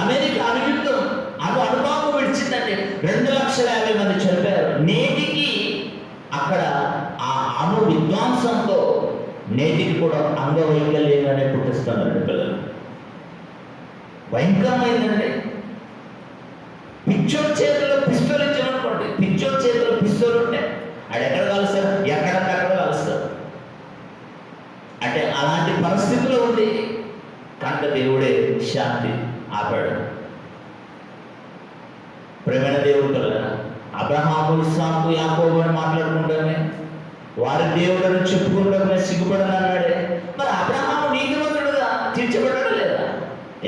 Speaker 1: అమెరికా అనుయుద్ధం అణుబాంబు విడిచిందంటే 2,50,000 మంది చనిపోయారు. నేటికి అక్కడ ఆ అణు విధ్వంసంతో నేటికి కూడా అంగవైకల్యంగానే పుట్టిస్తున్నారండి పిల్లలు. భయంకరమైందండి. పిచ్చోడి చేతిలో పిస్తోల్ ఇచ్చామనుకోండి, పిచ్చోడి చేతిలో పిస్తోల్ ఉంటే అది ఎక్కడ కలుస్తారు, ఎక్కడెక్కడ కలుస్తారు. అంటే అలాంటి పరిస్థితిలో ఉంది కనుక దేవుడే శాంతి ఆపాడు. ప్రేమైన దేవుడు కదా, అబ్రహాము, ఇస్సాకు, యాకోబు అని మాట్లాడుకుంటామే, వారి దేవుడని చెప్పుకుంటామే సిగ్గుపడని అన్నాడే. మరి అబ్రహాము నీతిమంతుడుగా తీర్చబడ్డాడు లేదా?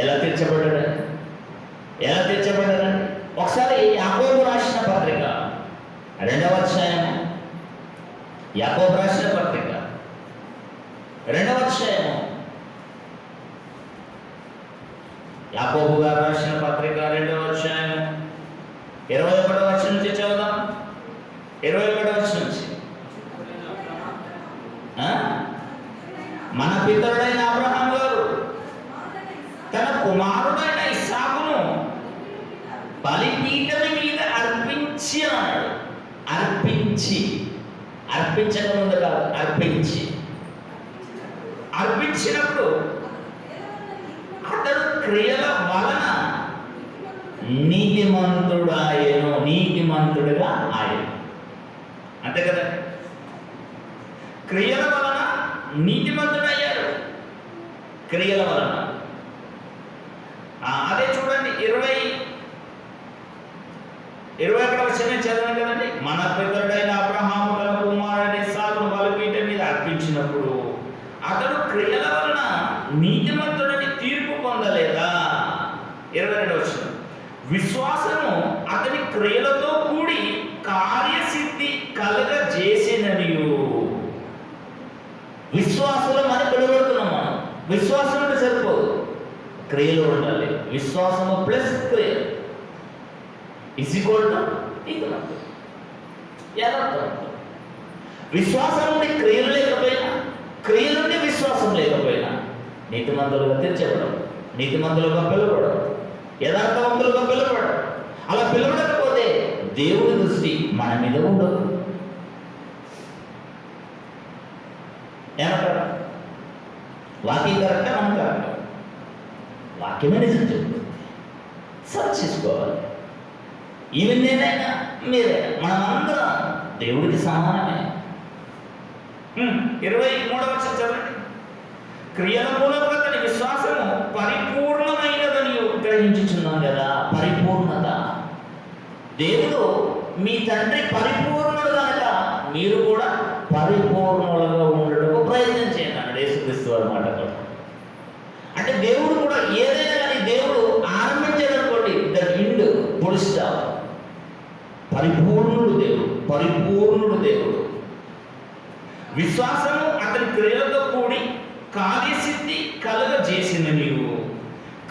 Speaker 1: ఎలా తీర్చబడ్డాడు? ఎలా తీర్చబడ్డాడండి? ఒకసారి యాకోబు రాసిన పత్రిక 2వ అధ్యాయము, యాకోబు రాసిన పత్రిక 2వ అధ్యాయము, యాకోబు గారు రాసిన పత్రిక 2వ అధ్యాయం 21వ వచనం నుంచి చదువుదాం. 21వ వచనం నుంచి, మన పితరుడైన అబ్రహాం గారు తన కుమారుడైన ఇస్సాకును బలిపీఠం మీద అర్పించి అన్నాడు. అర్పించి, అర్పించక ముందు కాదు, అర్పించి. అర్పించినప్పుడు అతడు క్రియల వలన నీతిమంతుడాయను, నీతిమంతుడుగా ఆయన. అంతే కదా, క్రియల వలన నీతిమంతుడయ్యాడు. క్రియల వలన అదే చూడండి 21వ వచనం చదవండి కదండి. మన పితరుడైన అబ్రహాము తన కుమారుడైన ఇస్సాకును బలిపీఠం మీద అర్పించినప్పుడు అతడు క్రియల వలన నీతిమంతుడని తీర్పు పొందలేదా? 22వ వచనం, విశ్వాసము అతని క్రియలతో కూడి కార్యసిద్ధి కలగజేసిననియు. విశ్వాసంలో మనం పిలువడుతున్నాం. మనం విశ్వాసం అంటే సరిపోదు, క్రియలు ఉండాలి. విశ్వాసము ప్లస్ క్రియ విశ్వాసం నుండి క్రియలు లేకపోయినా, క్రియల నుండి విశ్వాసం లేకపోయినా నీతిమంతులుగా తీర్చబడం, నీతిమంతులుగా పిలువడం, యథార్థవంతులుగా పిలువడం. అలా పిలువడకపోతే దేవుడి దృష్టి మన మీద ఉండదు. ఏమంటారు? వాక్యం కరెక్టా? మనం కరెక్టా? వాక్యమే నిజం చెప్తుంది. సర్చ్ చేసుకోవాలి. ఈవెన్ నేనైనా మీరైనా మనమందరం దేవుడికి సమానమే. 23వ వచనం చదవండి. క్రియల మూలంగా అతని విశ్వాసము పరిపూర్ణమైనదని గ్రహించుచున్నాం కదా. పరిపూర్ణత. దేవుడు మీ తండ్రి పరిపూర్ణుడు కనుక మీరు కూడా పరిపూర్ణులుగా ఉండటం ప్రయత్నం చేయండి అన్నాడు యేసుక్రీస్తు వారి మాట. అంటే దేవుడు కూడా ఏదైనా కానీ దేవుడు ఆరంభించాడనుకోండి, దాని ఇండు పొడిస్తా. పరిపూర్ణుడు దేవుడు, పరిపూర్ణుడు దేవుడు. విశ్వాసము అతని క్రియలతో కూడి కార్యసిద్ధి కలుగజేసిన నీవు.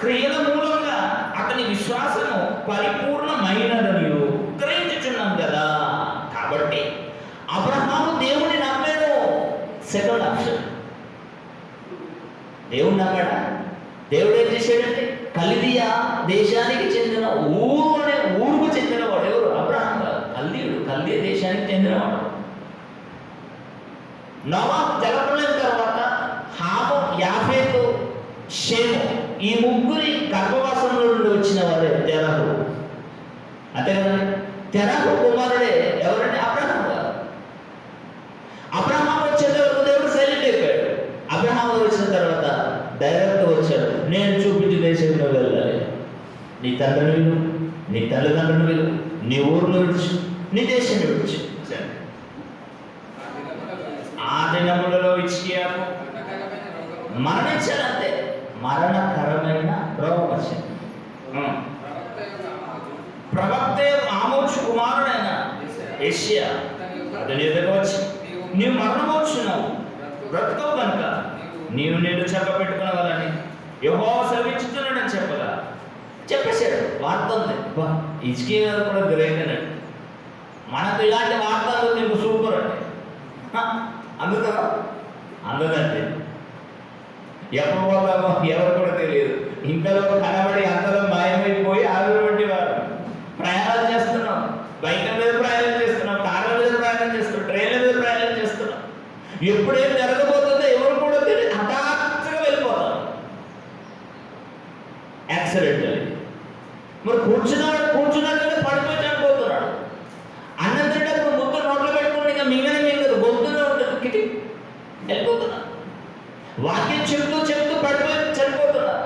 Speaker 1: క్రియల మూలంగా అతని విశ్వాసము పరిపూర్ణమైనదని గ్రహించుచున్నాం కదా. కాబట్టి అబ్రహాము దేవుని నమ్మాడు. సెకండ్ ఆప్షన్, దేవుని నమ్మాడా? దేవుడు ఏం చేశాడంటే కల్దీయ దేశానికి చెందిన ఊరుకు చెందినవాడు. ఎవరు? అబ్రహాం కాదు, కల్దీయుడు. కల్దీయ దేశానికి చెందినవాడు. నోవాహు జలప్రళయం తర్వాత హాము, యాఫేతు, షేము ఈ ముగ్గురి గర్భవాసంలో నుండి వచ్చిన వాడే తెరహు. అంతే కదా. తెరహు కుమారుడే ఎవరంటే అబ్రహాం గారు. అబ్రహాం వచ్చే వరకు దేవుడు సైలెంట్ అయిపోయాడు. అబ్రహాం వచ్చిన తర్వాత డైరెక్ట్ వచ్చాడు. నేను చూపించిన దేశంలో వెళ్ళాలి. నీ తండ్రిని విలు, నీ తల్లిదండ్రులను విలు, నీ ఊరును విడిచు, నీ దేశాన్ని విడిచు. ఆ దినములలో ఇచ్చియాకు మరణించాలంతే. మరణకరమైన రోగం వచ్చింది. ప్రవక్త ఆమోచు కుమారుడైన యెషయా అతని ఎదురుగా వచ్చి, నీవు మరణమవుచున్నావు, బ్రతుకవు కనుక నీవు నిన్ను చక్కబెట్టుకునగలని యెహోవా సెలవిస్తున్నాడని చెప్పేశాడు. వార్త ఉంది. హిజ్కియా గారు కూడా గ్రేట్ అండి. మనకు ఇలాంటి వార్తలు నీకు సూపర్ అండి. అందుకో అందదండి. ఎప్పుడు పోతామో ఎవరు కూడా తెలియదు. ఇంతలో కనబడి అంతలో మాయమైపోయి ఆవిరి వారు ప్రయాణాలు చేస్తున్నాం. బైక్ మీద ప్రయాణం చేస్తున్నాం, కార్ల మీద ప్రయాణం చేస్తున్నాం, ట్రైన్ల మీద ప్రయాణం చేస్తున్నాం. ఎప్పుడేం జరగబోతుందో ఎవరు కూడా తెలియదు. హఠాత్తుగా వెళ్ళిపోతాం యాక్సిడెంట్. మరి కూర్చున్నాడు పడిపోయి చనిపోతున్నాడు. అన్నం తింటే ముద్దు నోట్లో పెట్టుకుని ఇక మింగదు, గొంతులో ఉంటుంది, కిటి వెళ్ళిపోతున్నా. వాక్యం చెప్తూ పడిపోయి చనిపోతున్నారు.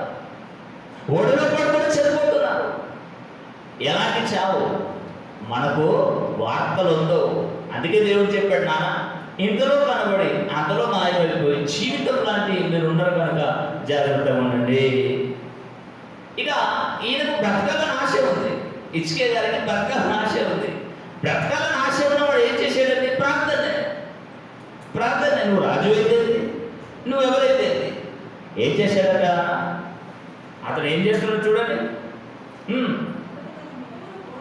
Speaker 1: ఒడిలో పడిపోయి చనిపోతున్నారు. ఎలాంటి చావు మనకు వార్తలు ఉండవు. అందుకే దేవుడు చెప్పాడు, నాన్న ఇంతలో కనబడి అంతలో మాయమైపోయి జీవితం లాంటి మీరు ఉండరు కనుక జాగ్రత్తగా ఉండండి. ఇక ఈయనకు బ్రతకాలని ఆశ ఉంది. హిజ్కియా గారికి బ్రతకాలని ఆశ ఉంది. బ్రతకాలని ఆశ ఉన్నవాడు ఏం చేసేదండి? ప్రార్థన. నువ్వు రాజు అయితే నువ్వు ఎవరైతే ఏం చేశాడట? అతను ఏం చేస్తున్నాడు చూడండి.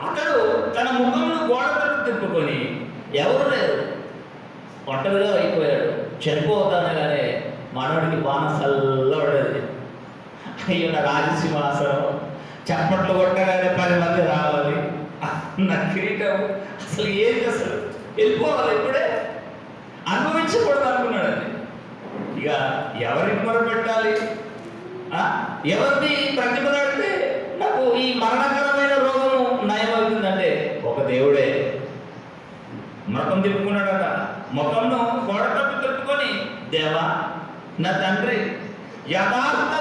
Speaker 1: అతడు తన ముఖంలో గోడ తరపు తిప్పుకొని ఎవరు లేరు, ఒంటరిగా అయిపోయాడు. చనిపోతానగానే మనోడికి బాణసల్లో పడేది. అయ్యో నా రాజసింహాసనం, చప్పట్లు కొట్టగానే 10 మంది రావాలి, నా కిరీటం, అసలు ఏంటి, అసలు వెళ్ళిపోవాలి, ఇప్పుడే అనుభవించకూడదు అనుకున్నాడండి. ఇక ఎవరికి మొరపెట్టాలి, ఎవరిని ప్రతిమలాడితే నాకు ఈ మరణకరమైన రోగము నయమవుతుందంటే ఒక దేవుడే. ముఖం తిప్పుకున్నాడట. ముఖంను గోడ తప్పు తిప్పుకొని, దేవా నా తండ్రి యథార్థ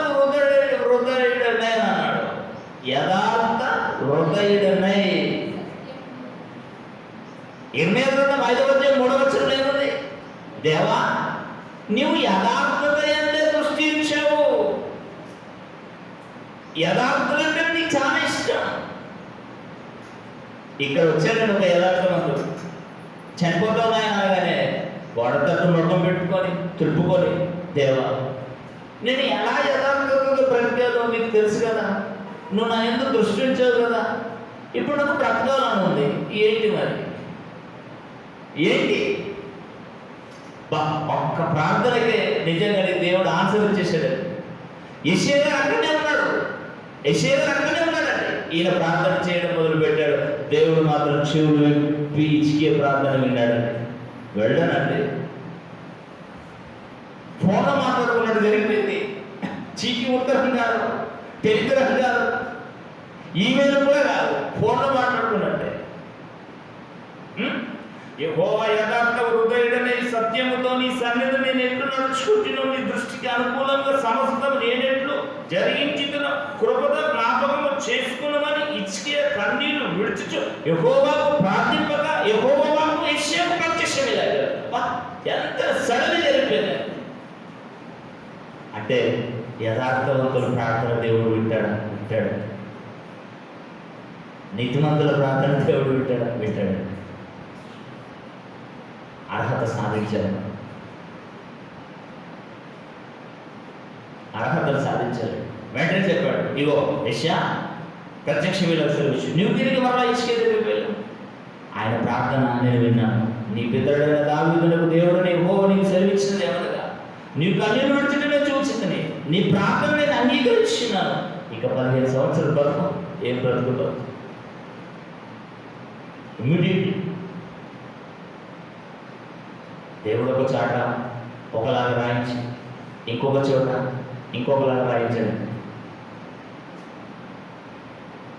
Speaker 1: హృదయుడనై అన్నాడు. యథార్థ హృదయుడనై. 5:3 ఏముంది? దేవా నీవు యథార్థత అంటే దృష్టించావు. యథార్థులంటే నీకు చాలా ఇష్టం. ఇక్కడ వచ్చాడు ఒక యథార్థమంతుడు. చనిపోతావు ఆయన అనగానే గోడ తట్టు ముఖం పెట్టుకొని తిరుపుకొని, దేవా నేను ఎలా యథార్థతతో బ్రతికాలో మీకు తెలుసు కదా, నువ్వు నా ఎందుకు దృష్టించావు కదా, ఇప్పుడు నాకు బ్రతకాలని ఉంది, ఏంటి మరి ఏంటి? ఒక్క ప్రార్థనకే నిజంగా దేవుడు ఆన్సర్ ఇచ్చేసాడు. యెషయా గారు అక్కడే ఉన్నాడండి. ఈయన ప్రార్థన చేయడం మొదలు పెట్టాడు. దేవుడు మాత్రం చెవులు విప్పి హిజ్కియా ప్రార్థన విన్నాడండి. వెళ్ళానండి, ఫోన్లో మాట్లాడుకున్నాడు, జరిగిపోయింది. చీకి ఉత్తరం కాదు, టెలిగ్రామ్ కాదు, ఈమెయిల్ కూడా కాదు, ఫోన్లో మాట్లాడుకున్నట్టే. యెహోవా యథార్థ హృదయుడనే సత్యముతో నీ సన్నిధి నేను ఎట్లు నడుచుకుంటున్నా, నీ దృష్టికి అనుకూలంగా సమస్తం నేనెట్లు జరిగించుతున్నా, కృపతో జ్ఞాపకము చేసుకున్నామని హిజ్కియా కన్నీళ్లు విడుచుచు యెహోవాకు ప్రార్థింపగా యెహోవాకు యెషయాకు ప్రత్యక్షమయ్యాడు. ఎంత సడన్ జరిగిపోయింది అంటే యథార్థవంతుల ప్రార్థన దేవుడు వింటాడు. నీతిమంతుల ప్రార్థన దేవుడు వింటాడు. అర్హత సాధించారు. వెంటనే చెప్పాడు, ఇగో యెషయా ప్రత్యక్ష నువ్వు తిరిగి మరలా హిజ్కియా దగ్గరికి వెళ్ళు. ఆయన ప్రార్థన నేను విన్నాను. నీ పితరుడైన దావీదునకు దేవుడు యెహోవా నీకు సెలవిచ్చినది ఏమనగా, నీవు కన్నీరు విడిచిటనే చూచిందని నీ ప్రార్థన నేను అంగీకరిస్తున్నాను. ఇక 15 సంవత్సరాలు బ్రతుకు. ఏం బ్రతుకుతావు? ఇమ్మీడియట్లీ దేవుడు ఒక చాట ఒకలాగా రాయించి, ఇంకొక చోట ఇంకొకలాగా రాయించాడు.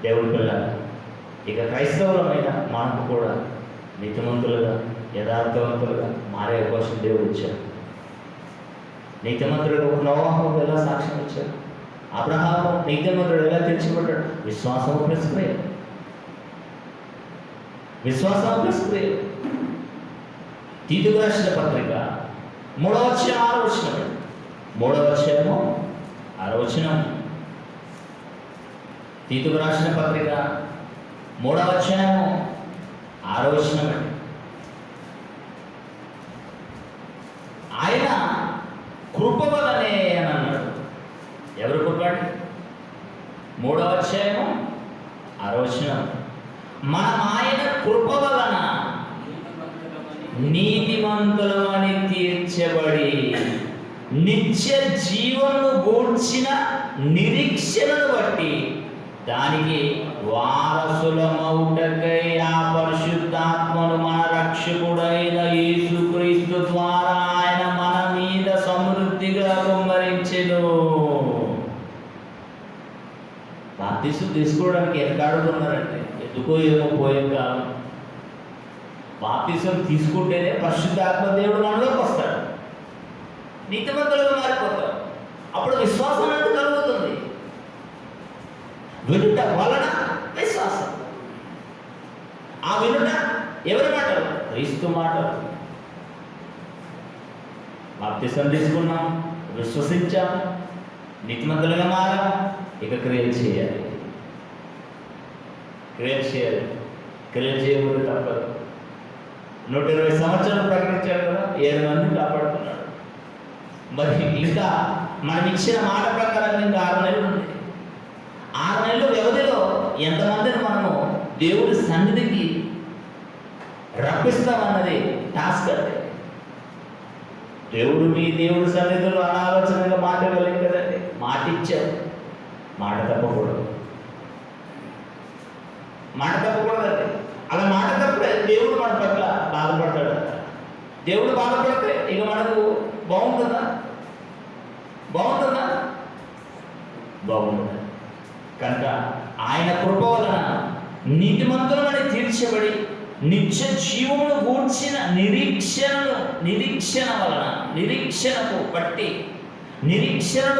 Speaker 1: దేవుడి పిల్లలు, ఇక క్రైస్తవులమైన మనకు కూడా నీతిమంతులుగా యథార్థవంతులుగా మారే అవకాశం దేవుడు ఇచ్చాడు. నీతిమంతుడు నోవాహు ఎలా సాక్ష్యం ఇచ్చాడు, అబ్రహాము నీతిమంతుడు ఎలా తెచ్చిపడ్డాడు? విశ్వాసం ప్లస్ క్రియ. తీతుకు రాసిన పత్రిక 3వ అధ్యాయం 6వ వచనం. 3వ అధ్యాయము 6వ వచనం. తీతుకు రాసిన పత్రిక 3వ అధ్యాయము 6వ వచనం. ఆయన కృప వలనే అని అన్నాడు. ఎవరు కృప? 3వ అధ్యాయము 6వ వచనం. మనం ఆయన కృప వలన నీతిమంతులమని తీర్చబడి నిత్య జీవమును గూర్చిన నిరీక్షణను బట్టి దానికి వారసులమౌటకై ఆ పరిశుద్ధాత్మను మన రక్షకుడైన యేసుక్రీస్తు ద్వారా ఆయన మన మీద సమృద్ధిగా కుమ్మరించెను. బాప్తిసం తీసుకోవడానికి ఎనకాడుతున్నారంటే ఎందుకో ఏమో పోయే కాలం. బాప్తిసం తీసుకుంటేనే పరిశుద్ధాత్మ దేవుడు మనలోకి వస్తాడు, నీతిమంతులుగా మారిపోతాం. అప్పుడు విశ్వాసం అనేది కలుగుతుంది. వినుట వలన విశ్వాసం. ఆ వినుట ఎవరి మాటలు? క్రీస్తు మాటలు. బాప్తిసం తీసుకున్నాం, విశ్వసించాం, నీతిమంతులుగా మారాం. ఇక క్రియలు చేయాలి. క్రియలు చేయాలి. క్రియలు చేయకూడదు తప్పదు. 120 సంవత్సరాలు ప్రకటించాడు కదా, 7 మందిని కాపాడుతున్నాడు. మరి ఇంకా మనం ఇచ్చిన మాట ప్రకారం ఇంకా 6 నెలలు ఉంది. 6 నెలల వ్యవధిలో ఎంతమందిని మనము దేవుడి సన్నిధికి రప్పిస్తామన్నది టాస్క్. అంటే దేవుడి సన్నిధిలో అనాలోచనగా మాట్లాడలేం కదండి. మాట ఇచ్చారు, మాట తప్పకూడదు. మాట తప్పకూడదండి. అలా మాట తప్పుడే దేవుడు మన పట్ల బాధపడతాడు. దేవుడు బాధపడితే ఇక మనకు బాగుంటుందా? బాగుంటుంది. కనుక ఆయన కృప వలన నీతిమంతులమని తీర్చబడి నిత్య జీవమును గూర్చిన నిరీక్షణను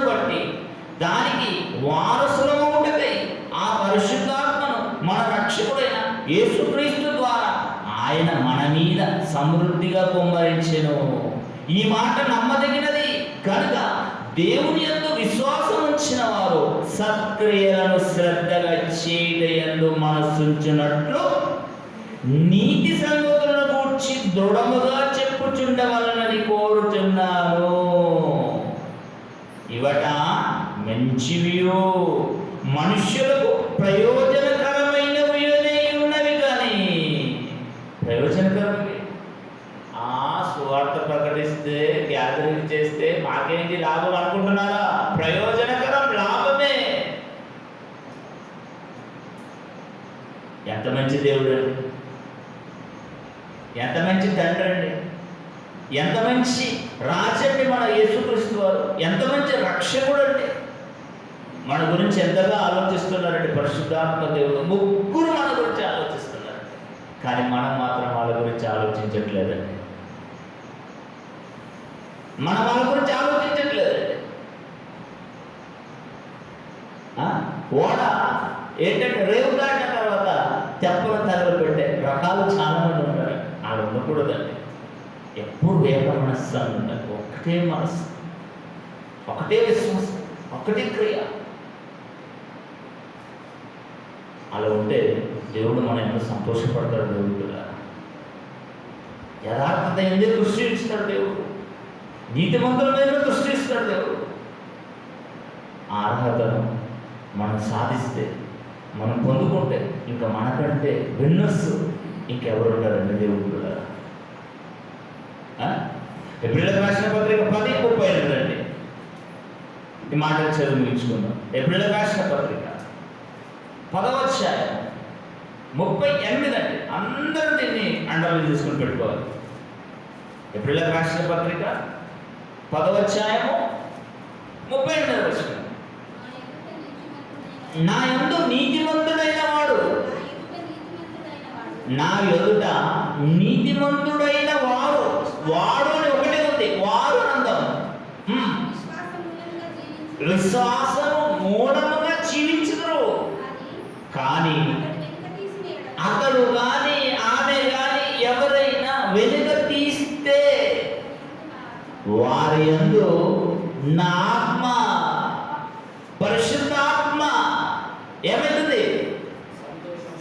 Speaker 1: బట్టి దానికి వారసులమౌటకై ఆ పరిశుద్ధాత్మను మన రక్షకుడైన యేసుక్రీస్తు ద్వారా ఆయన మన మీద సమృద్ధిగా కుమ్మరించెను. ఈ మాట నమ్మదగినది కనుక దేవుని యందు విశ్వాసం ఉంచిన వారు సత్క్రియలను శ్రద్ధగా చేయడందు మనస్సుంచున్నట్లు నీతి సంగతులను గూర్చి దృఢముగా చెప్పుచుండవలనని కోరుచున్నాను. ఇవట మంచివియో మనుష్యులకు ప్రయోజనకరమైనవినే ఉన్నవి. కానీ ప్రయోజనకరమే సువార్త ప్రకటిస్తే, గ్యాదరింగ్ చేస్తే మాకేంటి లాభం అనుకుంటున్నారా? ప్రయోజనకరం, లాభమే. ఎంత మంచి దేవుడు అండి, ఎంత మంచి తండ్రి అండి, ఎంత మంచి రాజండి మన యేసుక్రీస్తు వారు, ఎంత మంచి రక్షకుడు అండి. మన గురించి ఎంతగా ఆలోచిస్తున్నారండి పరిశుద్ధాత్మ దేవుడు. ముగ్గురు మన గురించి ఆలోచిస్తున్నారు, కానీ మనం మాత్రం వాళ్ళ గురించి ఆలోచించట్లేదండి. మనం వాళ్ళ గురించి ఆలోచించట్లేదండి. ఓడ ఏంటంటే రేవు దాటిన తర్వాత తెప్పలు తగలు పెట్టే రకాలు చాలా మంది ఉంటారు. ఆడ ఉండకూడదండి. ఎప్పుడు ఏక మనస్సు ఉంటారు. ఒకటే మనస్సు, ఒకటే విశ్వాసం, ఒకటే క్రియ. అలా ఉంటే దేవుడు మన ఎంత సంతోషపడతాడు. దేవుడు కూడా యథార్థత ఎందుకు దృష్టి ఇస్తాడు దేవుడు, నీతిమంతుల మీద దృష్టి ఇస్తాడు దేవుడు. ఆ అర్హతను మనం సాధిస్తే, మనం పొందుకుంటే ఇంకా మనకంటే విన్నర్స్ ఇంకెవరు ఉంటారండి దేవుడు కూడా. ఏప్రిల్ రాసిన పత్రిక 10:32 అండి. ఈ మాటలు చదువు ముగించుకుందాం. ఏప్రిల్ రాసిన పత్రిక 10వ అధ్యాయం 38 అండి. అందరూ దీన్ని అండర్లైన్ చేసుకుని పెట్టుకోవాలి. ఏప్రిల్ రాసిన పత్రిక 10వ అధ్యాయము 38వ వచనం. నా యందు నీతిమంతుడైన వాడు, నా ఎదుట నీతిమంతుడైన వాడు, వాడు అని ఒకటే ఉంది. వాడు నందం విశ్వాసము మూఢముగా జీవించుదురు. కానీ అతడు కానీ ఆమె కానీ ఎవరైనా వెనుక తీస్తే వారి యందు నా ఆత్మ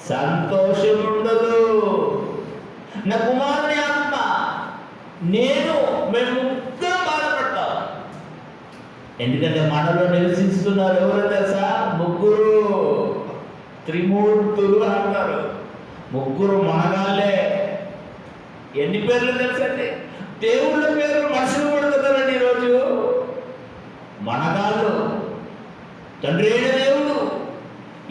Speaker 1: సంతోషం ఉండదు. నా కుమారుని ఆత్మ మేము ముగ్గురు బాధపడతాం. ఎందుకంటే మనలో నివసిస్తున్నారు ఎవరో తెలుసా? ముగ్గురు త్రిమూర్తులు అంటారు. ముగ్గురు మనగాళ్ళే. ఎన్ని పేర్లు తెలుసండి? దేవుళ్ళ పేర్లు మనుషులు పడుతున్నారండి ఈరోజు. మనగాళ్ళు, తండ్రి అయిన దేవుడు,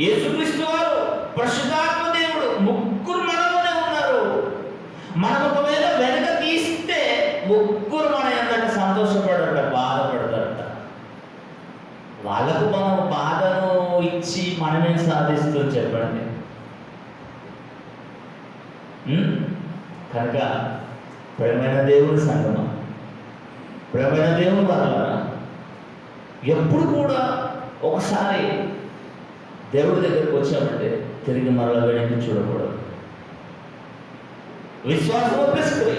Speaker 1: యేసుక్రీస్తు వారు, పరిశుద్ధాత్మ దేవుడు, ముగ్గురు మనలోనే ఉన్నారు. మనం ఒకవేళ వెనక తీస్తే ముగ్గురు మన ఏంటంటే సంతోషపడట, బాధపడతారట. వాళ్ళకు మనం బాధను ఇచ్చి మనమే సాధిస్తూ చెప్పండి. కనుక ప్రేమైన దేవుని సంగమం, ప్రేమైన దేవుని వల్ల ఎప్పుడు కూడా ఒకసారి దేవుడి దగ్గరికి వచ్చామంటే తిరిగి మరలా వెనక్కి చూడకూడదు. విశ్వాసం ఒప్పేసుకో,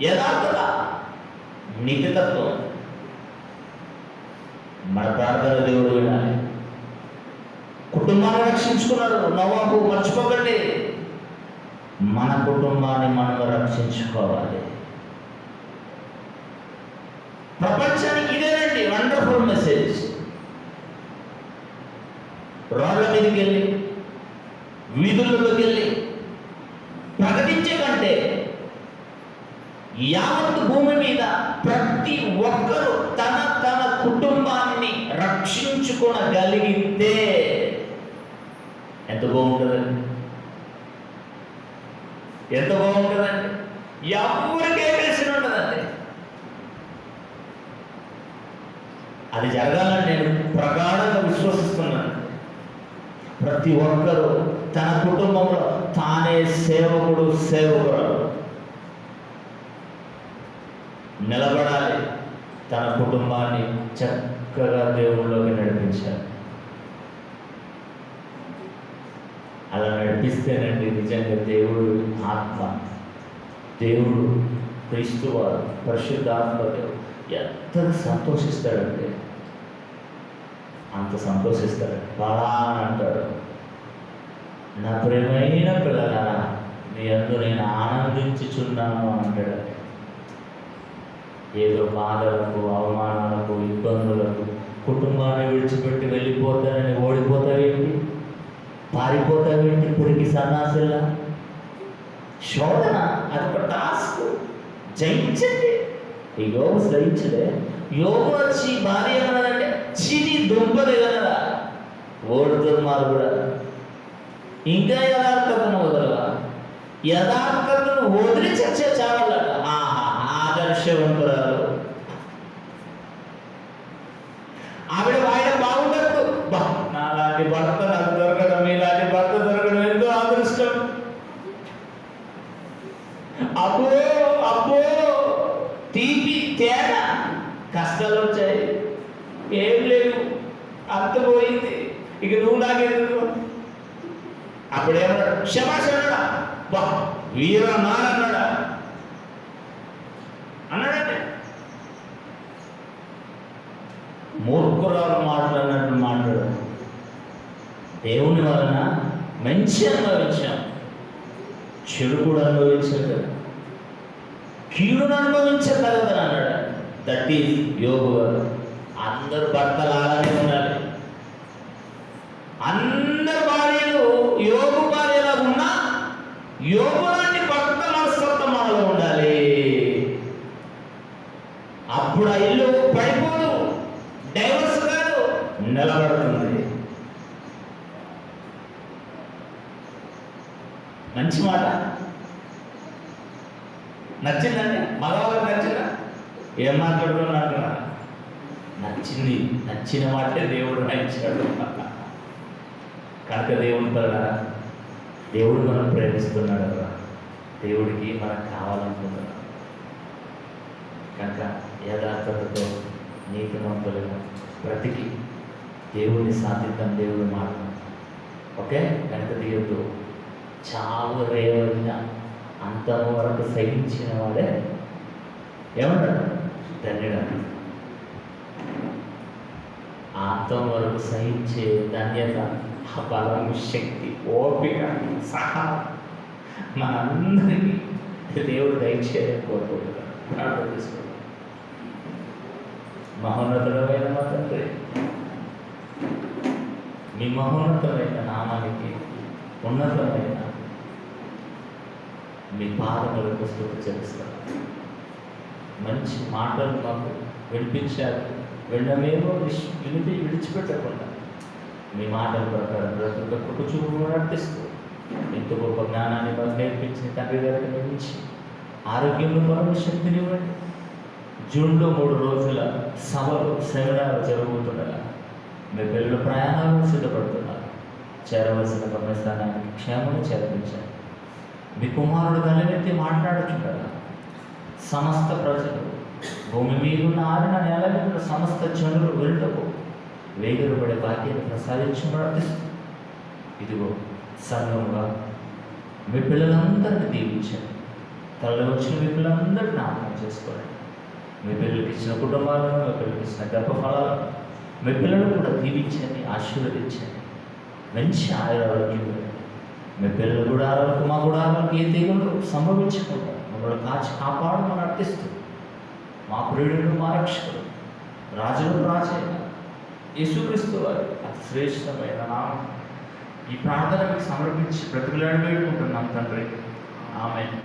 Speaker 1: యథార్థత, నిత్యతత్వం. మన ప్రార్థన దేవుడు వినాలి. కుటుంబాన్ని రక్షించుకున్నాడు నోవాహు, మర్చిపోకండి. మన కుటుంబాన్ని మనం రక్షించుకోవాలి. ప్రపంచానికి ఇదేనండి వండర్ఫుల్ మెసేజ్. రోడ్ల మీదకి వెళ్ళి, వీధుల్లోకి వెళ్ళి ప్రకటించే కంటే యావత్ భూమి మీద ప్రతి ఒక్కరూ తన తన కుటుంబాన్ని రక్షించుకోగలిగితే ఎంత బాగుంటుందండి, ఎంత బాగుంటుందండి. ఎవరికే వేసిన ఉండదండి. అది జరగాలని నేను ప్రగాఢంగా విశ్వసిస్తున్నాను. ప్రతి ఒక్కరూ తన కుటుంబంలో తానే సేవకుడు, సేవకురాలు నిలబడాలి. తన కుటుంబాన్ని చక్కగా దేవుళ్ళలోకి నడిపించాలి. అలా నడిపిస్తేనండి నిజంగా దేవుడు ఆత్మ, దేవుడు క్రీస్తు వారు, పరిశుద్ధాత్మ దేవుడు ఎంత సంతోషిస్తాడంటే అంత సంతోషిస్తాడు. బాగా అని అంటాడు, నా ప్రియమైన పిల్లలా నీ అందు నేను ఆనందించుచున్నాను అంటాడు. ఏదో బాధలకు, అవమానాలకు, ఇబ్బందులకు కుటుంబాన్ని విడిచిపెట్టి వెళ్ళిపోతానని ఓడిపోతావేంటి, పారిపోతావేంటి? పురికి సన్నాసిలా శోధన అదొక టాస్క్. జయించండి. ఈ యోగు జయించలే. యోగు వచ్చి భార్య ఏమన్నదంటే చిని దుంపది కదరా, ఓడుతున్నారు కూడా. ఇంకా యథార్థతను వదలవా? యథార్థతను వదిలి చచ్చే చావాలట. ఆదర్శవంతురాలు ఆవిడ వాయిడ బాగుండదు. నాలాంటి భర్త నాకు దొరకడం, మీలాంటి భర్త దొరకడం ఎంతో అదృష్టం. అబ్బో అబ్బో తీపి తేడా, కష్టాలు వచ్చాయి, ఏం లేవు, అంత పోయింది, ఇక నువ్వు నాకెందుకు? అప్పుడేమన్నాడు? శబాష్ అన్నాడా? బా వీర నానన్నాడా? అన్నాడంటే మూర్ఖురాలు మాట్లాడినట్టు మాట్లాడు. దేవుని వలన మంచి అనుభవించాం, చెడు కూడా అనుభవించారు కదా, కీడును అనుభవించారు కదా అన్నాడు. దట్ ఈజ్ యోగు గారు. అందరు భర్తలు అలానే ఉండాలి. అందరు భార్యలు యోగు భార్యలా ఉన్నా యోగు లాంటి భర్త మనస్తత్వం మనలో ఉండాలి. అప్పుడు ఆ ఇల్లు పడిపోదు, డైవర్స్ కాదు, నిలబడుతుంది. మంచి మాట నచ్చిందండి? మగవాళ్ళకి నచ్చిందా? ఏం మాట్లాడుతున్నా? నచ్చింది. నచ్చిన మాటే దేవుడు రాయించాడు. కనుక దేవుని వల్ల దేవుడు మనం ప్రేమిస్తున్నాడు కదా, దేవుడికి మనకు కావాలనుకుంటున్నాడు. కనుక యథార్థతతో నీతిమంతులుగా బ్రతికి దేవుడిని సాధిద్దాం, దేవుడి మాట. ఓకే, కనుక దిగొద్దు. చావు రేవైన అంతము వరకు సహించిన వాడే ఏమంటాడు? ధన్యుడు. అంతం వరకు సహించే ధన్యత, ఆ బలము, శక్తి, ఓపిక, సహా మనందరికీ దేవుడు దయచేయాలని కోరుకుంటున్నాను. ప్రార్థన చేసుకోండి. మహోన్నతుడమైన మా తండ్రి, మీ మహోన్నతమైన నామానికి, ఉన్నతమైన మీ పాదములకు స్తుతి చెల్లిస్తాను. మంచి మాటలు మాకు వినిపించారు. విన్నమేమో విడిచిపెట్టకుండా మీ మాటల ప్రకారం బ్రతుక కృప చూపు నడిపిస్తూ ఎంత గొప్ప జ్ఞానాన్ని మాకు నేర్పించి తండ్రి గారికి నిర్మించి ఆరోగ్యంలో పనులు శక్తినివ్వండి. జూన్లో 3 రోజుల సభలు, సెమినార్ జరుగుతుండగా మీ పిల్లలు ప్రయాణాలు సిద్ధపడుతున్నారు. చేరవలసిన గమ్యస్థానానికి క్షేమం చేర్పించారు. మీ కుమారుడు గలవెత్తి మాట్లాడుతుండగా సమస్త ప్రజలు, భూమి మీదున్న ఆరిన నేల మీద సమస్త జనులు వెళ్తూ వేగురుపడే భాగ్యాన్ని ప్రసాదించి ప్రార్థిస్తూ, ఇదిగో సంఘంగా మీ పిల్లలందరినీ దీవించండి. తరలి వచ్చిన మీ పిల్లలందరినీ జ్ఞాపకం చేసుకోండి. మీ పిల్లలకి ఇచ్చిన కుటుంబాలను, మీ పిల్లలకి ఇచ్చిన గర్భఫలాలను మీ పిల్లలు కూడా దీవించండి, ఆశీర్వదించండి. మంచి ఆరోగ్యం మీ పిల్లలు గుడారాలకు, మా గుడారాలకు ఏ తెగులు సంభవించకుండా మమ్మల్ని కాచి కాపాడమని అర్థిస్తూ, మా ప్రియుడు, మా రక్షకుడు, రాజులకు రాజైన యేసుక్రీస్తు వారి అతి శ్రేష్టమైన నామం ఈ ప్రార్థన మీకు సమర్పించి బ్రతుకులాడి వేడుకుంటున్నాం తండ్రి. ఆమేన్.